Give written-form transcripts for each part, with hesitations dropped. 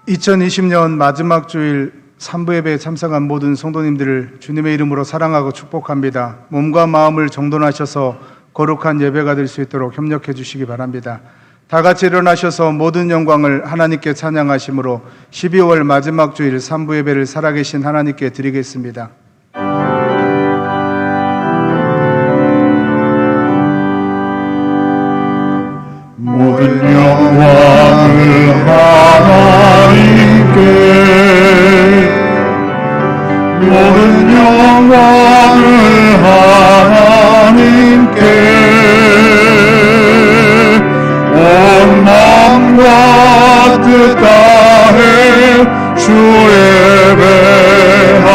2020년 마지막 주일 3부 예배에 참석한 모든 성도님들을 주님의 이름으로 사랑하고 축복합니다. 몸과 마음을 정돈하셔서 거룩한 예배가 될 수 있도록 협력해 주시기 바랍니다. 다 같이 일어나셔서 모든 영광을 하나님께 찬양하심으로 12월 마지막 주일 3부 예배를 살아계신 하나님께 드리겠습니다. 모든 영광을 하나님께, 모든 영광을 하나님께, 온 마음과 뜻 다해 주 예배합니다.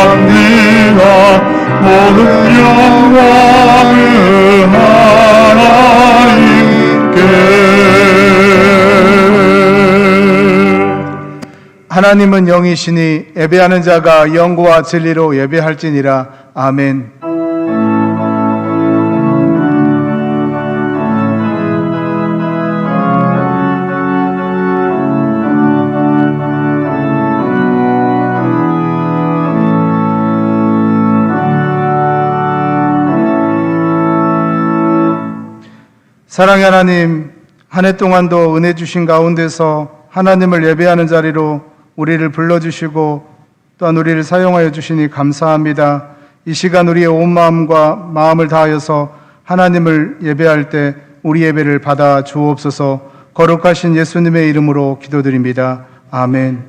모든 영광을 하나님께. 하나님은 영이시니 예배하는 자가 영과 진리로 예배할지니라. 아멘. 사랑의 하나님, 한 해 동안도 은혜 주신 가운데서 하나님을 예배하는 자리로 우리를 불러주시고 또한 우리를 사용하여 주시니 감사합니다. 이 시간 우리의 온 마음과 마음을 다하여서 하나님을 예배할 때 우리 예배를 받아 주옵소서. 거룩하신 예수님의 이름으로 기도드립니다. 아멘.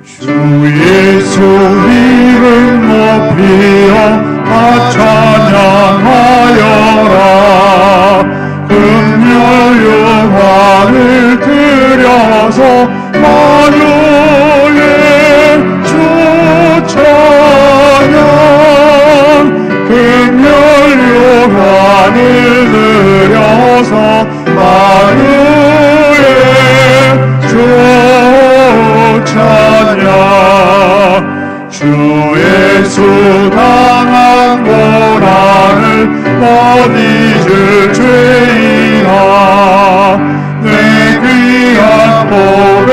주 예수 이름 높이어 다 찬양하여라. 금요 영화를 들여서 만유의 주 찬양. 금요 영화를 들여서 만유의 주 찬양. 주 예수 당한 고난을 못 잊을 죄인아, 내 귀한 몸에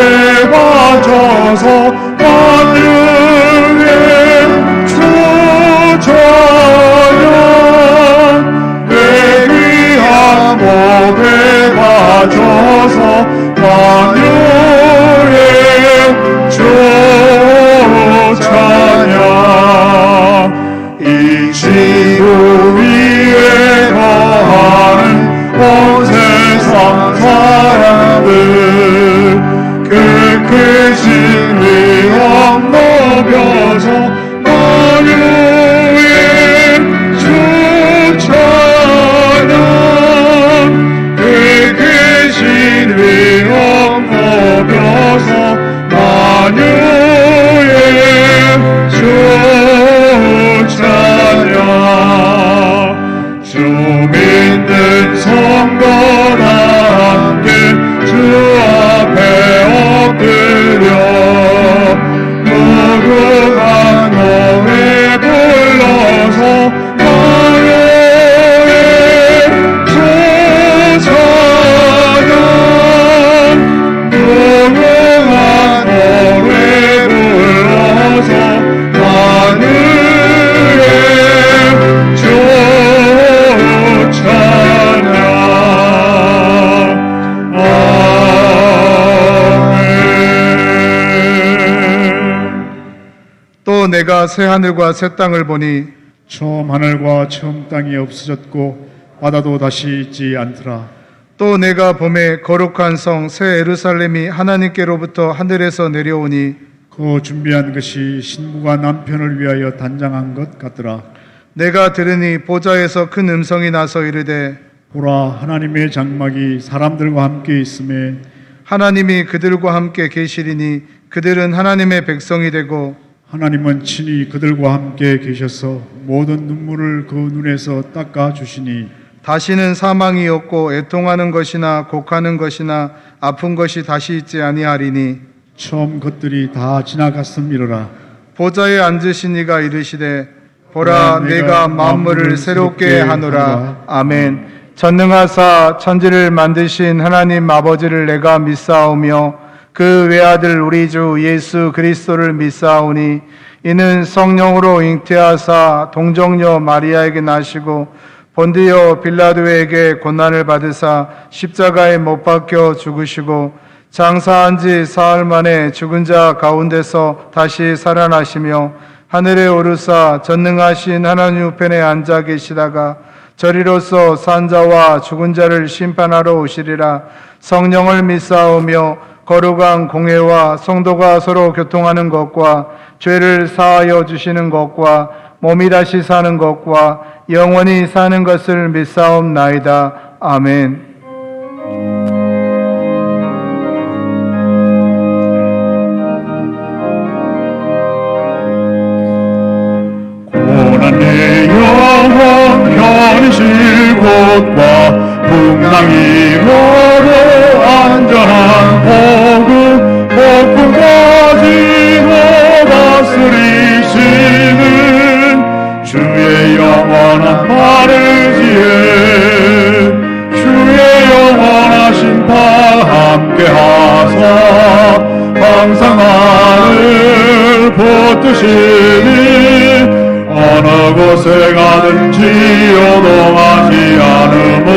바쳐서 만유의 주 찬양. 내 귀한 몸에 바쳐서 만유의 주 찬양. 이 지구 위에 거하는 온 세상 사람들, 그 크신 위엄 높여서 만유의 주 찬양. 그 크신 위엄 높여서 만유의 주 찬양. 주 믿는 성도나 함께 주 앞에 엎드려 무궁한 노래 불러서 만유의 주 찬양. 무궁한 노래 불러서 만유의 주 찬양. 아멘. 또 내가 새 하늘과 새 땅을 보니 처음 하늘과 처음 땅이 없어졌고 바다도 다시 있지 않더라. 또 내가 봄에 거룩한 성 새 예루살렘이 하나님께로부터 하늘에서 내려오니 그 준비한 것이 신부가 남편을 위하여 단장한 것 같더라. 내가 들으니 보좌에서 큰 음성이 나서 이르되 보라, 하나님의 장막이 사람들과 함께 있음에 하나님이 그들과 함께 계시리니 그들은 하나님의 백성이 되고 하나님은 친히 그들과 함께 계셔서 모든 눈물을 그 눈에서 닦아 주시니 다시는 사망이 없고 애통하는 것이나 곡하는 것이나 아픈 것이 다시 있지 아니하리니 처음 것들이 다 지나갔음이로라. 보좌에 앉으신 이가 이르시되 보라 내가 만물을 새롭게 하노라. 아멘. 전능하사 천지를 만드신 하나님 아버지를 내가 믿사오며 그 외아들 우리 주 예수 그리스도를 믿사오니 이는 성령으로 잉태하사 동정녀 마리아에게 나시고 본디오 빌라도에게 고난을 받으사 십자가에 못 박혀 죽으시고 장사한 지 사흘 만에 죽은 자 가운데서 다시 살아나시며 하늘에 오르사 전능하신 하나님 우편에 앉아 계시다가 저리로서 산자와 죽은 자를 심판하러 오시리라. 성령을 믿사오며 거룩한 공회와 성도가 서로 교통하는 것과 죄를 사하여 주시는 것과 몸이 다시 사는 것과 영원히 사는 것을 믿사옵나이다. 아멘. 고난의 영혼 현실 곳과 풍랑이 걸어 안전한 복음 폭풍까지도 다스리시는 주의 영원한 바르지에 주의 영원한 심판 함께하사 항상 나를 붙드시니 어느 곳에 가든지 요동하지 않음은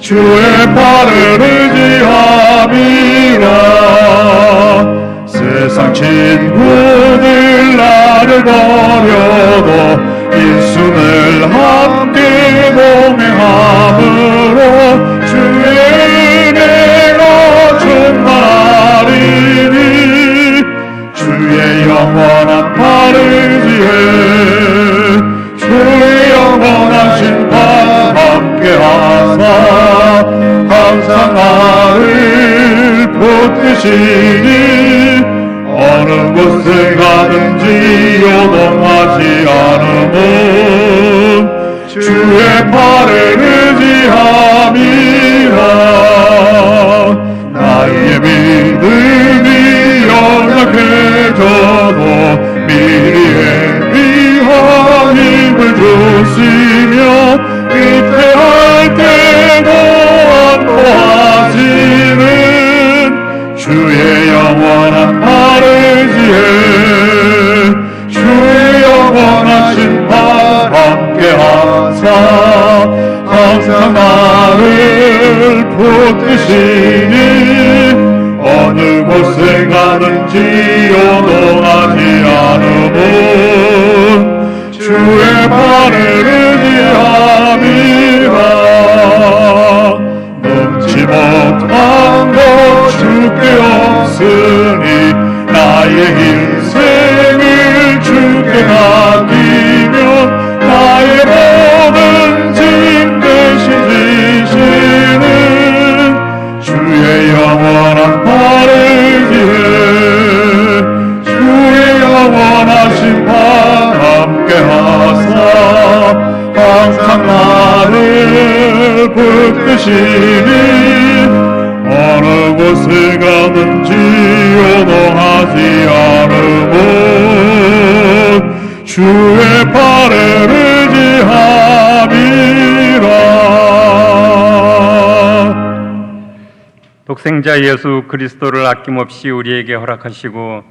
주의 팔을 의지함이라. 세상 친구들 나를 버려도 일순을 함께 동행함으로 주의 은혜가 충만하리니 주의 영원한 바르지에 주의 영원한 심판 함께하사 항상 나를 붙드시니 어느 곳에 가든지 요동하지 않음은 주의 팔을 의지함이라. 나의 믿음이 연약해져도 미래에 위한 힘을 주시며 위태할 때도 안도하시는 주의 영원한 바르지에 주의 영원한 심판 함께하사 항상 나를 붙드시니 어느 곳에 가든지 요동하지 않음은 주의 발을 의지함이라. 넘지 못한 것 주께 없으니 나의 인생을 주께 맡기면 나의 모든 짐 대신 지시는 주의 영원한 발을 지해 주의 영원한 심판 함께하사 항상 나를 붙드시니 어느 곳에 가든지 요동하지 않음은 주의 발을 의지함이라. 독생자 예수 그리스도를 아낌없이 우리에게 허락하시고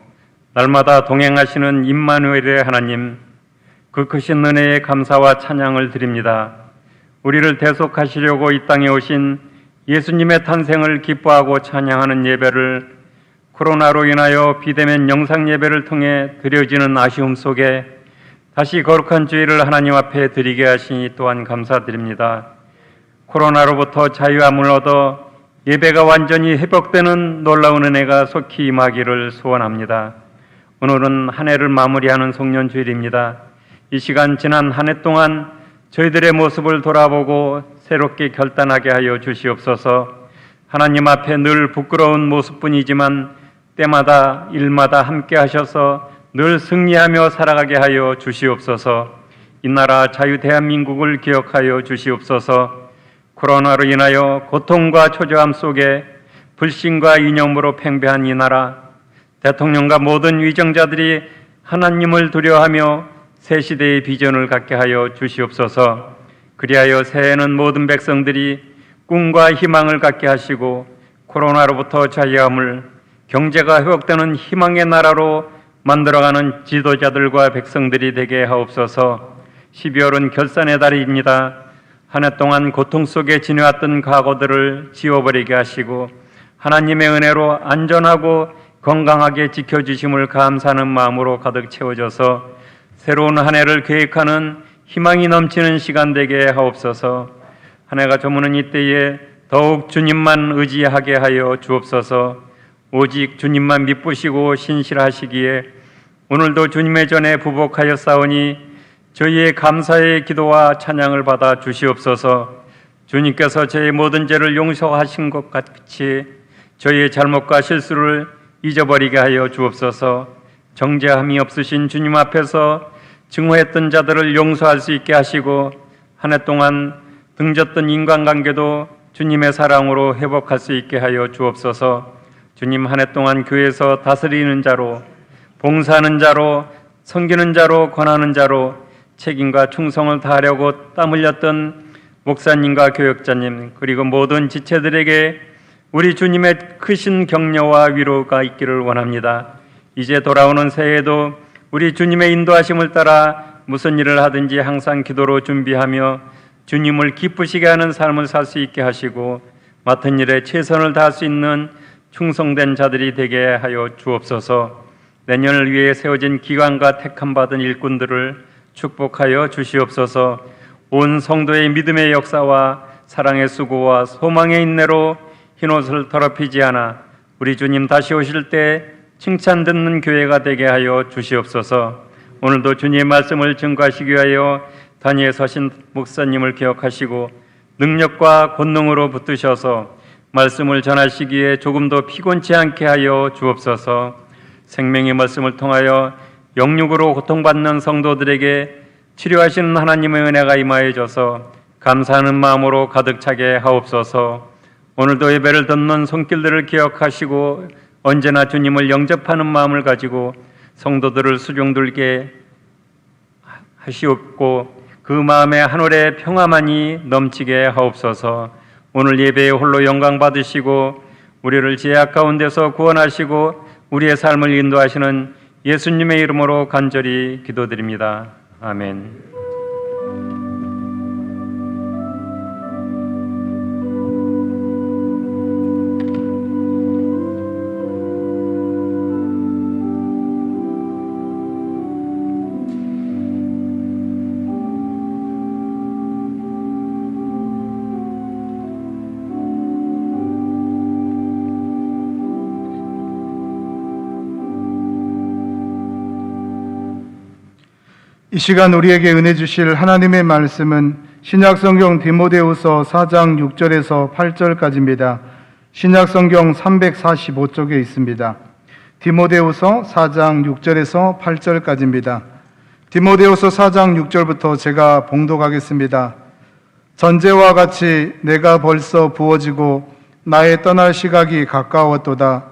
날마다 동행하시는 임마누엘의 하나님, 그 크신 은혜에 감사와 찬양을 드립니다. 우리를 대속하시려고 이 땅에 오신 예수님의 탄생을 기뻐하고 찬양하는 예배를 코로나로 인하여 비대면 영상 예배를 통해 드려지는 아쉬움 속에 다시 거룩한 주의를 하나님 앞에 드리게 하시니 또한 감사드립니다. 코로나로부터 자유함을 얻어 예배가 완전히 회복되는 놀라운 은혜가 속히 임하기를 소원합니다. 오늘은 한 해를 마무리하는 송년주일입니다. 이 시간 지난 한 해 동안 저희들의 모습을 돌아보고 새롭게 결단하게 하여 주시옵소서. 하나님 앞에 늘 부끄러운 모습뿐이지만 때마다 일마다 함께 하셔서 늘 승리하며 살아가게 하여 주시옵소서. 이 나라 자유 대한민국을 기억하여 주시옵소서. 코로나로 인하여 고통과 초조함 속에 불신과 이념으로 팽배한 이 나라, 대통령과 모든 위정자들이 하나님을 두려워하며 새 시대의 비전을 갖게 하여 주시옵소서. 그리하여 새해에는 모든 백성들이 꿈과 희망을 갖게 하시고 코로나로부터 자유함을 경제가 회복되는 희망의 나라로 만들어가는 지도자들과 백성들이 되게 하옵소서. 12월은 결산의 달입니다. 한 해 동안 고통 속에 지내왔던 과거들을 지워버리게 하시고 하나님의 은혜로 안전하고 건강하게 지켜주심을 감사하는 마음으로 가득 채워져서 새로운 한 해를 계획하는 희망이 넘치는 시간 되게 하옵소서. 한 해가 저무는 이때에 더욱 주님만 의지하게 하여 주옵소서. 오직 주님만 믿으시고 신실하시기에 오늘도 주님의 전에 부복하여 싸우니 저희의 감사의 기도와 찬양을 받아 주시옵소서. 주님께서 저의 모든 죄를 용서하신 것 같이 저희의 잘못과 실수를 잊어버리게 하여 주옵소서. 정죄함이 없으신 주님 앞에서 증오했던 자들을 용서할 수 있게 하시고 한 해 동안 등졌던 인간관계도 주님의 사랑으로 회복할 수 있게 하여 주옵소서. 주님, 한 해 동안 교회에서 다스리는 자로, 봉사하는 자로, 섬기는 자로, 권하는 자로 책임과 충성을 다하려고 땀 흘렸던 목사님과 교역자님, 그리고 모든 지체들에게 우리 주님의 크신 격려와 위로가 있기를 원합니다. 이제 돌아오는 새해에도 우리 주님의 인도하심을 따라 무슨 일을 하든지 항상 기도로 준비하며 주님을 기쁘시게 하는 삶을 살 수 있게 하시고 맡은 일에 최선을 다할 수 있는 충성된 자들이 되게 하여 주옵소서. 내년을 위해 세워진 기관과 택함받은 일꾼들을 축복하여 주시옵소서. 온 성도의 믿음의 역사와 사랑의 수고와 소망의 인내로 흰옷을 더럽히지 않아 우리 주님 다시 오실 때 칭찬 듣는 교회가 되게 하여 주시옵소서. 오늘도 주님의 말씀을 증거하시기 위하여 단위에 서신 목사님을 기억하시고 능력과 권능으로 붙드셔서 말씀을 전하시기에 조금도 피곤치 않게 하여 주옵소서. 생명의 말씀을 통하여 영육으로 고통받는 성도들에게 치료하시는 하나님의 은혜가 임하여져서 감사하는 마음으로 가득 차게 하옵소서. 오늘도 예배를 듣는 손길들을 기억하시고 언제나 주님을 영접하는 마음을 가지고 성도들을 수종들게 하시옵고 그 마음에 하늘의 평화만이 넘치게 하옵소서. 오늘 예배에 홀로 영광 받으시고 우리를 죄악 가운데서 구원하시고 우리의 삶을 인도하시는 예수님의 이름으로 간절히 기도드립니다. 아멘. 이 시간 우리에게 은혜 주실 하나님의 말씀은 신약성경 디모데후서 4장 6절에서 8절까지입니다. 신약성경 345쪽에 있습니다. 디모데후서 4장 6절에서 8절까지입니다. 디모데후서 4장 6절부터 제가 봉독하겠습니다. 전제와 같이 내가 벌써 부어지고 나의 떠날 시각이 가까웠도다.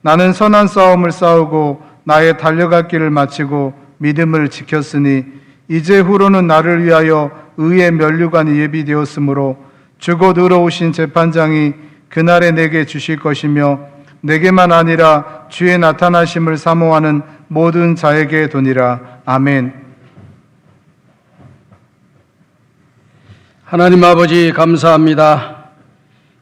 나는 선한 싸움을 싸우고 나의 달려갈 길을 마치고 믿음을 지켰으니 이제 후로는 나를 위하여 의의 면류관이 예비되었으므로 주곧 의로우신 재판장이 그날에 내게 주실 것이며 내게만 아니라 주의 나타나심을 사모하는 모든 자에게 도니라. 아멘. 하나님 아버지 감사합니다.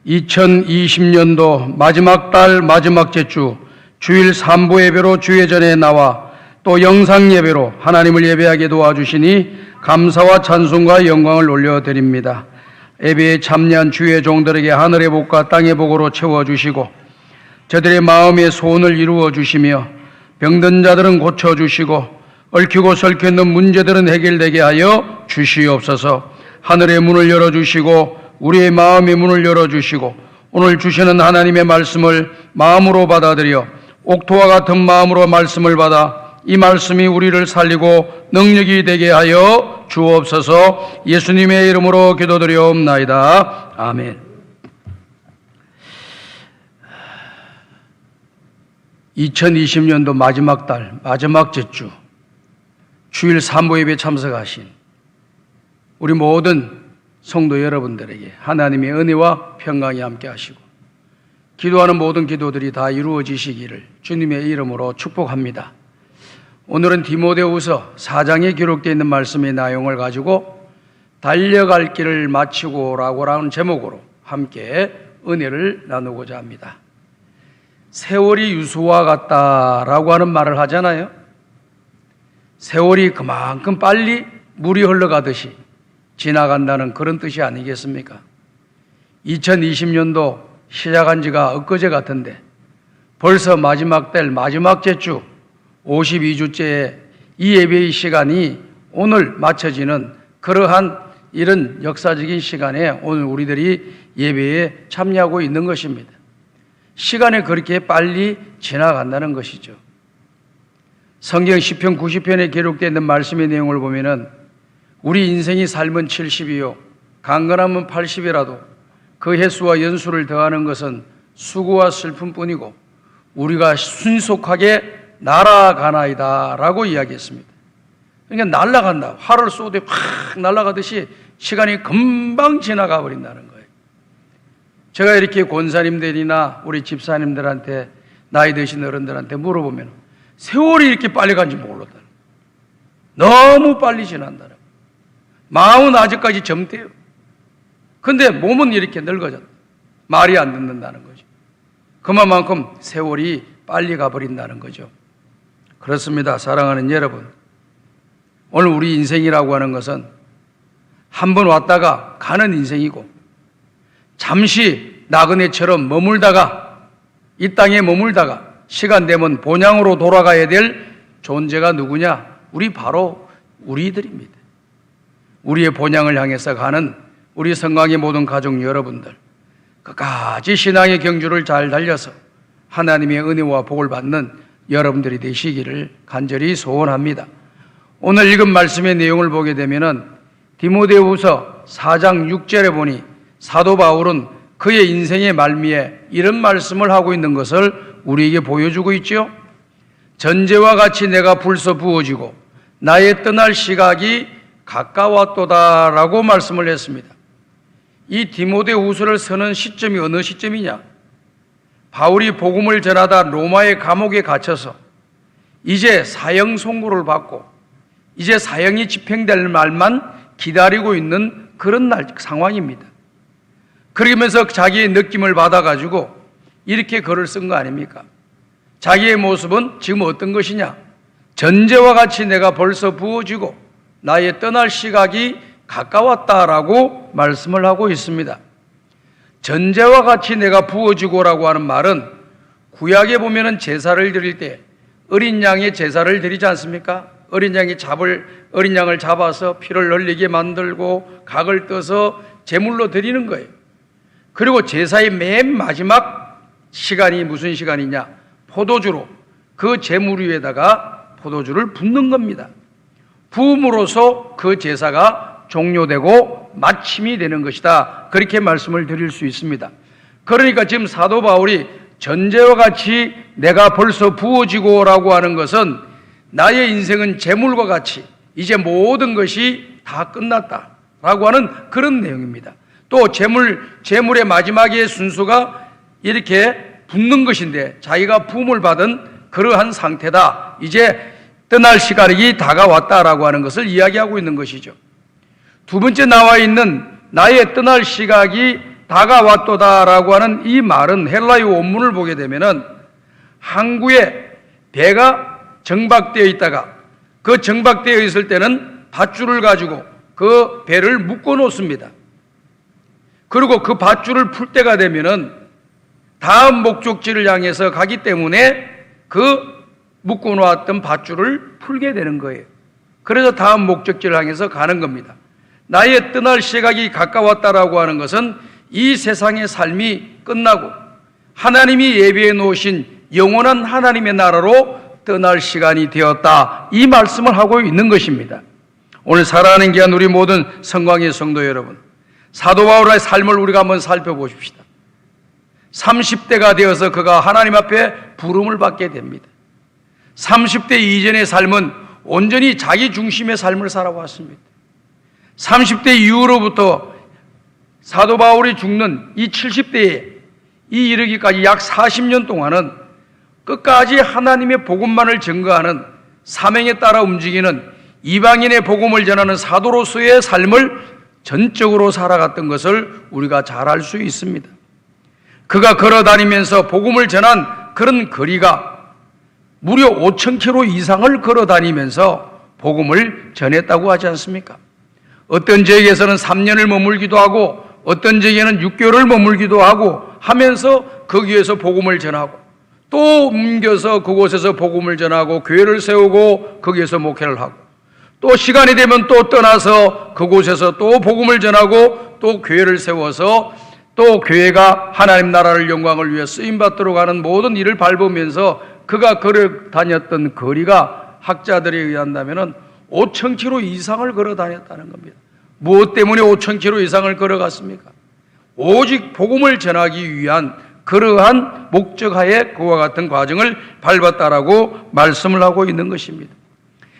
2020년도 마지막 달 마지막 제주 주일 3부 예배로 주의 전에 나와 또 영상 예배로 하나님을 예배하게 도와주시니 감사와 찬송과 영광을 올려드립니다. 예배에 참여한 주의 종들에게 하늘의 복과 땅의 복으로 채워주시고 저들의 마음의 소원을 이루어 주시며 병든 자들은 고쳐주시고 얽히고 설켜있는 문제들은 해결되게 하여 주시옵소서. 하늘의 문을 열어주시고 우리의 마음의 문을 열어주시고 오늘 주시는 하나님의 말씀을 마음으로 받아들여 옥토와 같은 마음으로 말씀을 받아 이 말씀이 우리를 살리고 능력이 되게 하여 주옵소서. 예수님의 이름으로 기도드리옵나이다. 아멘. 2020년도 마지막 달 마지막 제주 주일 산보 예배에 참석하신 우리 모든 성도 여러분들에게 하나님의 은혜와 평강이 함께 하시고 기도하는 모든 기도들이 다 이루어지시기를 주님의 이름으로 축복합니다. 오늘은 디모데후서 4장에 기록되어 있는 말씀의 내용을 가지고 달려갈 길을 마치고라고 하는 제목으로 함께 은혜를 나누고자 합니다. 세월이 유수와 같다라고 하는 말을 하잖아요. 세월이 그만큼 빨리 물이 흘러가듯이 지나간다는 그런 뜻이 아니겠습니까? 2020년도 시작한 지가 엊그제 같은데 벌써 마지막 달 마지막 제주 52주째의 이 예배의 시간이 오늘 마쳐지는 그러한 이런 역사적인 시간에 오늘 우리들이 예배에 참여하고 있는 것입니다. 시간이 그렇게 빨리 지나간다는 것이죠. 성경 시편 90편에 기록되어 있는 말씀의 내용을 보면은 우리 인생이 삶은 70이요 강건하면 80이라도 그 횟수와 연수를 더하는 것은 수고와 슬픔뿐이고 우리가 신속하게 날아가나이다 라고 이야기했습니다. 그러니까 날아간다. 활을 쏘되 확 날아가듯이 시간이 금방 지나가 버린다는 거예요. 제가 이렇게 권사님들이나 우리 집사님들한테 나이 드신 어른들한테 물어보면 세월이 이렇게 빨리 간지 몰랐다. 너무 빨리 지난다는 거예요. 마음은 아직까지 젊대요. 근데 몸은 이렇게 늙어졌다. 말이 안 듣는다는 거죠. 그만큼 세월이 빨리 가버린다는 거죠. 그렇습니다. 사랑하는 여러분, 오늘 우리 인생이라고 하는 것은 한 번 왔다가 가는 인생이고 잠시 나그네처럼 머물다가 이 땅에 머물다가 시간 되면 본향으로 돌아가야 될 존재가 누구냐? 바로 우리들입니다. 우리의 본향을 향해서 가는 우리 성강의 모든 가족 여러분들, 끝까지 신앙의 경주를 잘 달려서 하나님의 은혜와 복을 받는 여러분들이 되시기를 간절히 소원합니다. 오늘 읽은 말씀의 내용을 보게 되면은 디모데후서 4장 6절에 보니 사도 바울은 그의 인생의 말미에 이런 말씀을 하고 있는 것을 우리에게 보여주고 있죠. 전제와 같이 내가 불서 부어지고 나의 떠날 시각이 가까웠도다라고 말씀을 했습니다. 이 디모데후서를 쓰는 시점이 어느 시점이냐? 바울이 복음을 전하다 로마의 감옥에 갇혀서 이제 사형 선고를 받고 이제 사형이 집행될 말만 기다리고 있는 그런 상황입니다. 그러면서 자기의 느낌을 받아가지고 이렇게 글을 쓴 거 아닙니까? 자기의 모습은 지금 어떤 것이냐? 전제와 같이 내가 벌써 부어지고 나의 떠날 시각이 가까웠다라고 말씀을 하고 있습니다. 전제와 같이 내가 부어지고라고 하는 말은 구약에 보면은 제사를 드릴 때 어린 양의 제사를 드리지 않습니까? 어린 양을 잡아서 피를 흘리게 만들고 각을 떠서 제물로 드리는 거예요. 그리고 제사의 맨 마지막 시간이 무슨 시간이냐? 포도주로 그 제물 위에다가 포도주를 붓는 겁니다. 부음으로써 그 제사가 종료되고 마침이 되는 것이다. 그렇게 말씀을 드릴 수 있습니다. 그러니까 지금 사도 바울이 전제와 같이 내가 벌써 부어지고라고 하는 것은 나의 인생은 제물과 같이 이제 모든 것이 다 끝났다라고 하는 그런 내용입니다. 또 제물의 마지막의 순서가 이렇게 붓는 것인데 자기가 부음을 받은 그러한 상태다. 이제 떠날 시간이 다가왔다라고 하는 것을 이야기하고 있는 것이죠. 두 번째 나와 있는 나의 떠날 시각이 다가왔도다라고 하는 이 말은 헬라어 원문을 보게 되면은 항구에 배가 정박되어 있다가 그 정박되어 있을 때는 밧줄을 가지고 그 배를 묶어 놓습니다. 그리고 그 밧줄을 풀 때가 되면은 다음 목적지를 향해서 가기 때문에 그 묶어 놓았던 밧줄을 풀게 되는 거예요. 그래서 다음 목적지를 향해서 가는 겁니다. 나의 떠날 시각이 가까웠다라고 하는 것은 이 세상의 삶이 끝나고 하나님이 예비해 놓으신 영원한 하나님의 나라로 떠날 시간이 되었다. 이 말씀을 하고 있는 것입니다. 오늘 사랑하는 귀한 우리 모든 성광의 성도 여러분, 사도 바울의 삶을 우리가 한번 살펴보십시다. 30대가 되어서 그가 하나님 앞에 부름을 받게 됩니다. 30대 이전의 삶은 온전히 자기 중심의 삶을 살아왔습니다. 30대 이후로부터 사도 바울이 죽는 이 70대에 이 이르기까지 약 40년 동안은 끝까지 하나님의 복음만을 증거하는 사명에 따라 움직이는 이방인의 복음을 전하는 사도로서의 삶을 전적으로 살아갔던 것을 우리가 잘 알 수 있습니다. 그가 걸어다니면서 복음을 전한 그런 거리가 무려 5,000km 이상을 걸어다니면서 복음을 전했다고 하지 않습니까? 어떤 지역에서는 3년을 머물기도 하고 어떤 지역에는 6개월을 머물기도 하고 하면서 거기에서 복음을 전하고 또 옮겨서 그곳에서 복음을 전하고 교회를 세우고 거기에서 목회를 하고 또 시간이 되면 또 떠나서 그곳에서 또 복음을 전하고 또 교회를 세워서 또 교회가 하나님 나라를 영광을 위해 쓰임받도록 하는 모든 일을 밟으면서 그가 걸어 다녔던 거리가 학자들에 의한다면 5,000km 이상을 걸어 다녔다는 겁니다. 무엇 때문에 5,000km 이상을 걸어갔습니까? 오직 복음을 전하기 위한 그러한 목적하에 그와 같은 과정을 밟았다라고 말씀을 하고 있는 것입니다.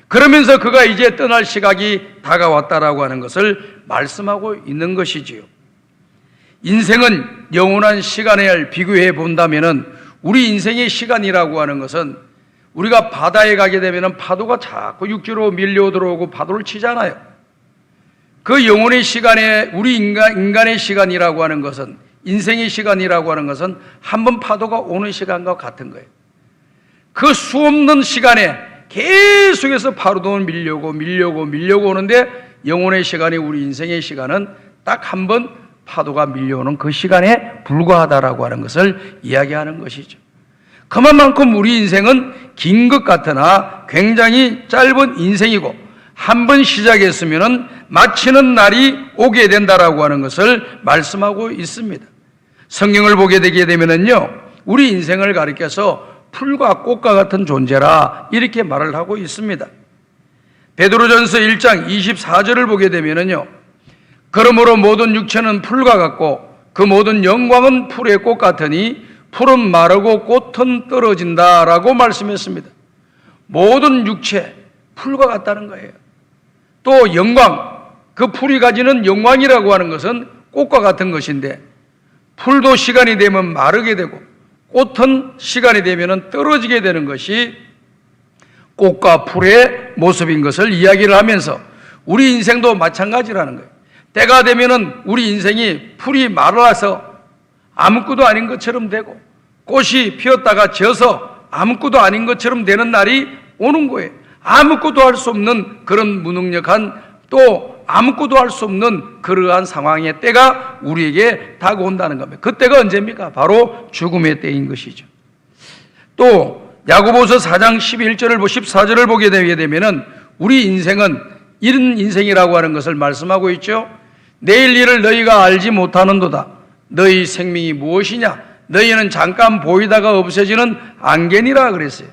그러면서 그가 이제 떠날 시각이 다가왔다라고 하는 것을 말씀하고 있는 것이지요. 인생은 영원한 시간에 비교해 본다면은 우리 인생의 시간이라고 하는 것은 우리가 바다에 가게 되면은 파도가 자꾸 육지로 밀려 들어오고 파도를 치잖아요. 그 영혼의 시간에 우리 인간의 시간이라고 하는 것은 인생의 시간이라고 하는 것은 한 번 파도가 오는 시간과 같은 거예요. 그 수없는 시간에 계속해서 파도는 밀려오고 오는데 영혼의 시간이 우리 인생의 시간은 딱 한 번 파도가 밀려오는 그 시간에 불과하다라고 하는 것을 이야기하는 것이죠. 그만큼 우리 인생은 긴 것 같으나 굉장히 짧은 인생이고 한 번 시작했으면 마치는 날이 오게 된다라고 하는 것을 말씀하고 있습니다. 성경을 보게 되게 되면은요, 우리 인생을 가리켜서 풀과 꽃과 같은 존재라 이렇게 말을 하고 있습니다. 베드로전서 1장 24절을 보게 되면은요, 그러므로 모든 육체는 풀과 같고 그 모든 영광은 풀의 꽃 같으니 풀은 마르고 꽃은 떨어진다라고 말씀했습니다. 모든 육체 풀과 같다는 거예요. 또 영광, 그 풀이 가지는 영광이라고 하는 것은 꽃과 같은 것인데 풀도 시간이 되면 마르게 되고 꽃은 시간이 되면 떨어지게 되는 것이 꽃과 풀의 모습인 것을 이야기를 하면서 우리 인생도 마찬가지라는 거예요. 때가 되면은 우리 인생이 풀이 마르어서 아무것도 아닌 것처럼 되고 꽃이 피었다가 져서 아무것도 아닌 것처럼 되는 날이 오는 거예요. 아무것도 할 수 없는 그런 무능력한 또 아무것도 할 수 없는 그러한 상황의 때가 우리에게 다가온다는 겁니다. 그 때가 언제입니까? 바로 죽음의 때인 것이죠. 또 야고보서 4장 11절을 14절을 보게 되면은 우리 인생은 이런 인생이라고 하는 것을 말씀하고 있죠. 내일 일을 너희가 알지 못하는도다. 너희 생명이 무엇이냐? 너희는 잠깐 보이다가 없어지는 안개니라 그랬어요.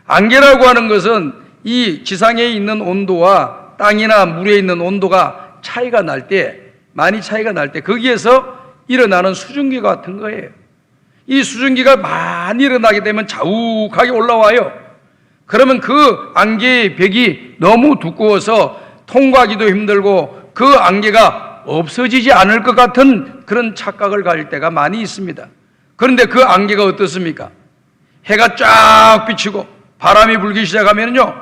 안개라고 하는 것은 이 지상에 있는 온도와 땅이나 물에 있는 온도가 차이가 날 때, 많이 차이가 날 때 거기에서 일어나는 수증기 같은 거예요. 이 수증기가 많이 일어나게 되면 자욱하게 올라와요. 그러면 그 안개의 벽이 너무 두꺼워서 통과하기도 힘들고 그 안개가 없어지지 않을 것 같은 그런 착각을 가질 때가 많이 있습니다. 그런데 그 안개가 어떻습니까? 해가 쫙 비치고 바람이 불기 시작하면요,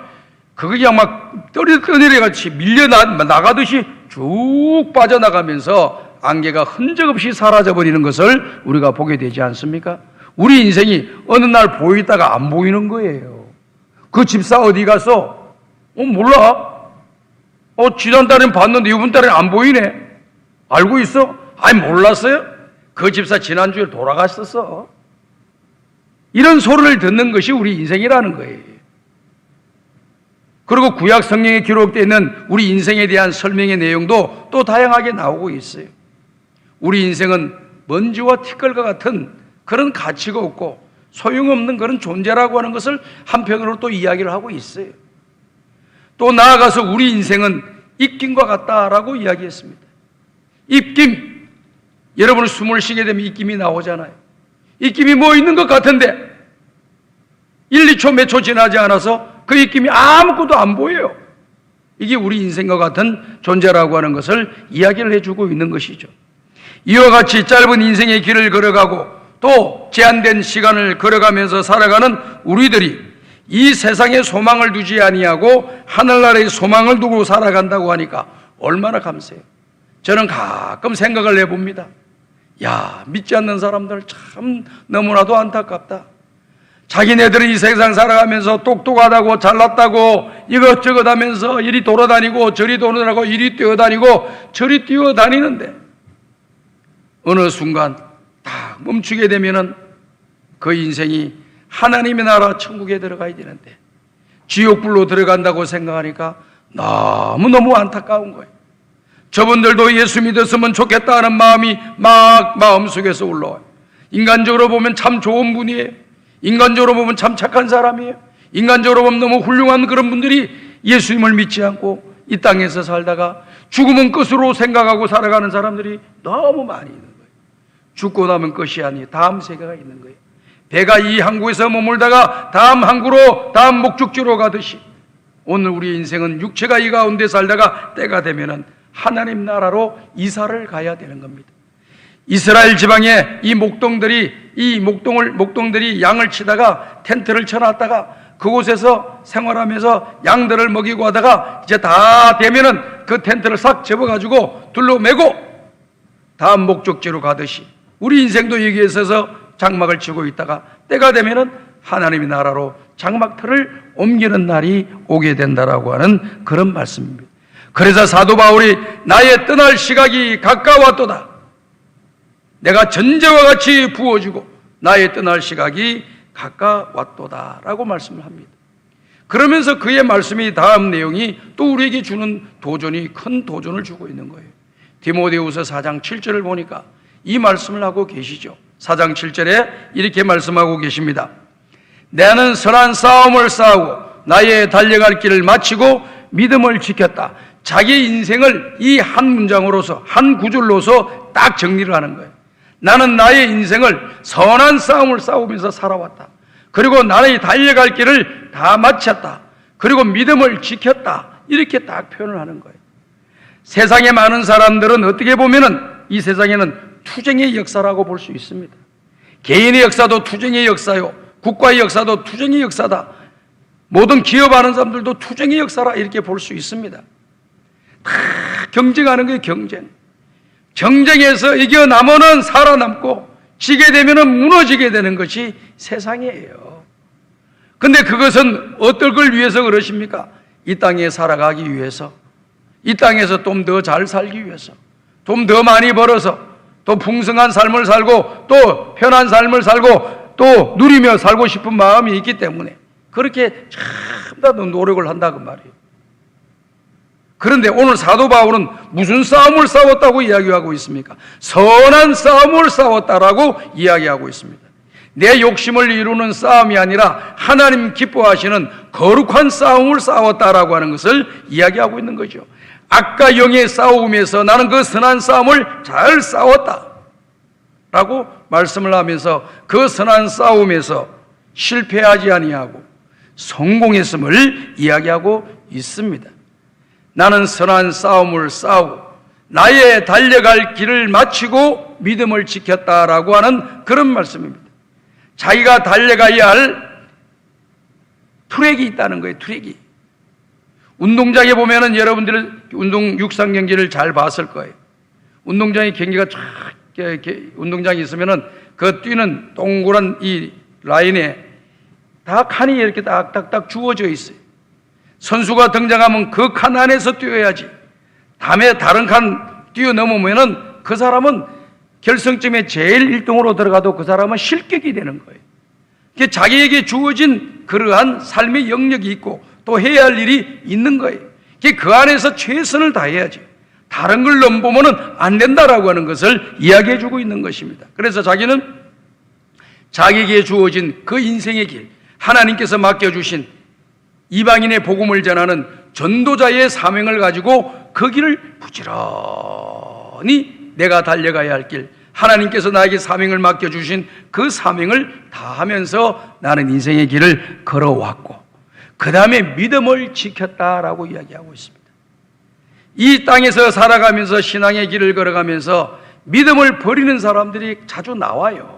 그게 그냥 막 떠내려같이 밀려나가듯이 쭉 빠져나가면서 안개가 흔적 없이 사라져버리는 것을 우리가 보게 되지 않습니까? 우리 인생이 어느 날 보이다가 안 보이는 거예요. 그 집사 어디 갔어? 몰라. 지난달엔 봤는데 이번 달엔 안 보이네. 알고 있어? 아니, 몰랐어요? 그 집사 지난주에 돌아갔었어. 이런 소리를 듣는 것이 우리 인생이라는 거예요. 그리고 구약 성경에 기록되어 있는 우리 인생에 대한 설명의 내용도 또 다양하게 나오고 있어요. 우리 인생은 먼지와 티끌과 같은 그런 가치가 없고 소용없는 그런 존재라고 하는 것을 한편으로 또 이야기를 하고 있어요. 또 나아가서 우리 인생은 입김과 같다라고 이야기했습니다. 입김, 여러분 숨을 쉬게 되면 입김이 나오잖아요. 입김이 뭐 있는 것 같은데 1, 2초 몇 초 지나지 않아서 그 입김이 아무것도 안 보여요. 이게 우리 인생과 같은 존재라고 하는 것을 이야기를 해주고 있는 것이죠. 이와 같이 짧은 인생의 길을 걸어가고 또 제한된 시간을 걸어가면서 살아가는 우리들이 이 세상에 소망을 두지 아니하고 하늘나라의 소망을 두고 살아간다고 하니까 얼마나 감사해요. 저는 가끔 생각을 해봅니다. 야, 믿지 않는 사람들 참 너무나도 안타깝다. 자기네들은 이 세상 살아가면서 똑똑하다고 잘났다고 이것저것 하면서 이리 돌아다니고 저리 돌아다니고 이리 뛰어다니고 저리 뛰어다니는데 어느 순간 딱 멈추게 되면은 그 인생이 하나님의 나라 천국에 들어가야 되는데 지옥불로 들어간다고 생각하니까 너무너무 안타까운 거예요. 저분들도 예수 믿었으면 좋겠다 하는 마음이 막 마음속에서 올라와요. 인간적으로 보면 참 좋은 분이에요. 인간적으로 보면 참 착한 사람이에요. 인간적으로 보면 너무 훌륭한 그런 분들이 예수님을 믿지 않고 이 땅에서 살다가 죽으면 끝으로 생각하고 살아가는 사람들이 너무 많이 있는 거예요. 죽고 나면 끝이 아니에요. 다음 세계가 있는 거예요. 배가 이 항구에서 머물다가 다음 항구로 다음 목적지로 가듯이 오늘 우리 인생은 육체가 이 가운데 살다가 때가 되면은 하나님 나라로 이사를 가야 되는 겁니다. 이스라엘 지방에 이 목동들이 양을 치다가 텐트를 쳐놨다가 그곳에서 생활하면서 양들을 먹이고 하다가 이제 다 되면은 그 텐트를 싹 접어가지고 둘러매고 다음 목적지로 가듯이 우리 인생도 여기에 있어서 장막을 치고 있다가 때가 되면은 하나님의 나라로 장막터를 옮기는 날이 오게 된다라고 하는 그런 말씀입니다. 그래서 사도 바울이 나의 떠날 시각이 가까웠도다. 내가 전제와 같이 부어지고 나의 떠날 시각이 가까웠도다 라고 말씀을 합니다. 그러면서 그의 말씀이 다음 내용이 또 우리에게 주는 도전이 큰 도전을 주고 있는 거예요. 디모데후서 4장 7절을 보니까 이 말씀을 하고 계시죠. 4장 7절에 이렇게 말씀하고 계십니다. 나는 선한 싸움을 싸우고 나의 달려갈 길을 마치고 믿음을 지켰다. 자기 인생을 이 한 문장으로서 한 구절로서 딱 정리를 하는 거예요. 나는 나의 인생을 선한 싸움을 싸우면서 살아왔다. 그리고 나의 달려갈 길을 다 마쳤다. 그리고 믿음을 지켰다. 이렇게 딱 표현을 하는 거예요. 세상에 많은 사람들은 어떻게 보면은 이 세상에는 투쟁의 역사라고 볼 수 있습니다. 개인의 역사도 투쟁의 역사요. 국가의 역사도 투쟁의 역사다. 모든 기업하는 사람들도 투쟁의 역사라 이렇게 볼 수 있습니다. 다 경쟁하는 거예요. 경쟁에서 이겨나면은 살아남고 지게 되면은 무너지게 되는 것이 세상이에요. 근데 그것은 어떨 걸 위해서 그러십니까? 이 땅에 살아가기 위해서, 이 땅에서 좀 더 잘 살기 위해서, 좀 더 많이 벌어서 또 풍성한 삶을 살고 또 편한 삶을 살고 또 누리며 살고 싶은 마음이 있기 때문에 그렇게 참다도 노력을 한다고 말이에요. 그런데 오늘 사도 바울은 무슨 싸움을 싸웠다고 이야기하고 있습니까? 선한 싸움을 싸웠다라고 이야기하고 있습니다. 내 욕심을 이루는 싸움이 아니라 하나님 기뻐하시는 거룩한 싸움을 싸웠다라고 하는 것을 이야기하고 있는 거죠. 악과 영의 싸움에서 나는 그 선한 싸움을 잘 싸웠다 라고 말씀을 하면서 그 선한 싸움에서 실패하지 아니하고 성공했음을 이야기하고 있습니다. 나는 선한 싸움을 싸우고 나의 달려갈 길을 마치고 믿음을 지켰다라고 하는 그런 말씀입니다. 자기가 달려가야 할 트랙이 있다는 거예요. 트랙이. 운동장에 보면은 여러분들 육상 경기를 잘 봤을 거예요. 운동장에 경기가 쫙 운동장이 있으면은 그 뛰는 동그란 이 라인에 다 칸이 이렇게 딱딱딱 주어져 있어요. 선수가 등장하면 그 칸 안에서 뛰어야지. 다음에 다른 칸 뛰어넘으면은 그 사람은 결승점에 제일 1등으로 들어가도 그 사람은 실격이 되는 거예요. 자기에게 주어진 그러한 삶의 영역이 있고 또 해야 할 일이 있는 거예요. 그 안에서 최선을 다해야지. 다른 걸 넘보면은 안 된다라고 하는 것을 이야기해 주고 있는 것입니다. 그래서 자기는 자기에게 주어진 그 인생의 길, 하나님께서 맡겨주신 이방인의 복음을 전하는 전도자의 사명을 가지고 그 길을 부지런히 내가 달려가야 할 길, 하나님께서 나에게 사명을 맡겨주신 그 사명을 다하면서 나는 인생의 길을 걸어왔고 그 다음에 믿음을 지켰다라고 이야기하고 있습니다. 이 땅에서 살아가면서 신앙의 길을 걸어가면서 믿음을 버리는 사람들이 자주 나와요.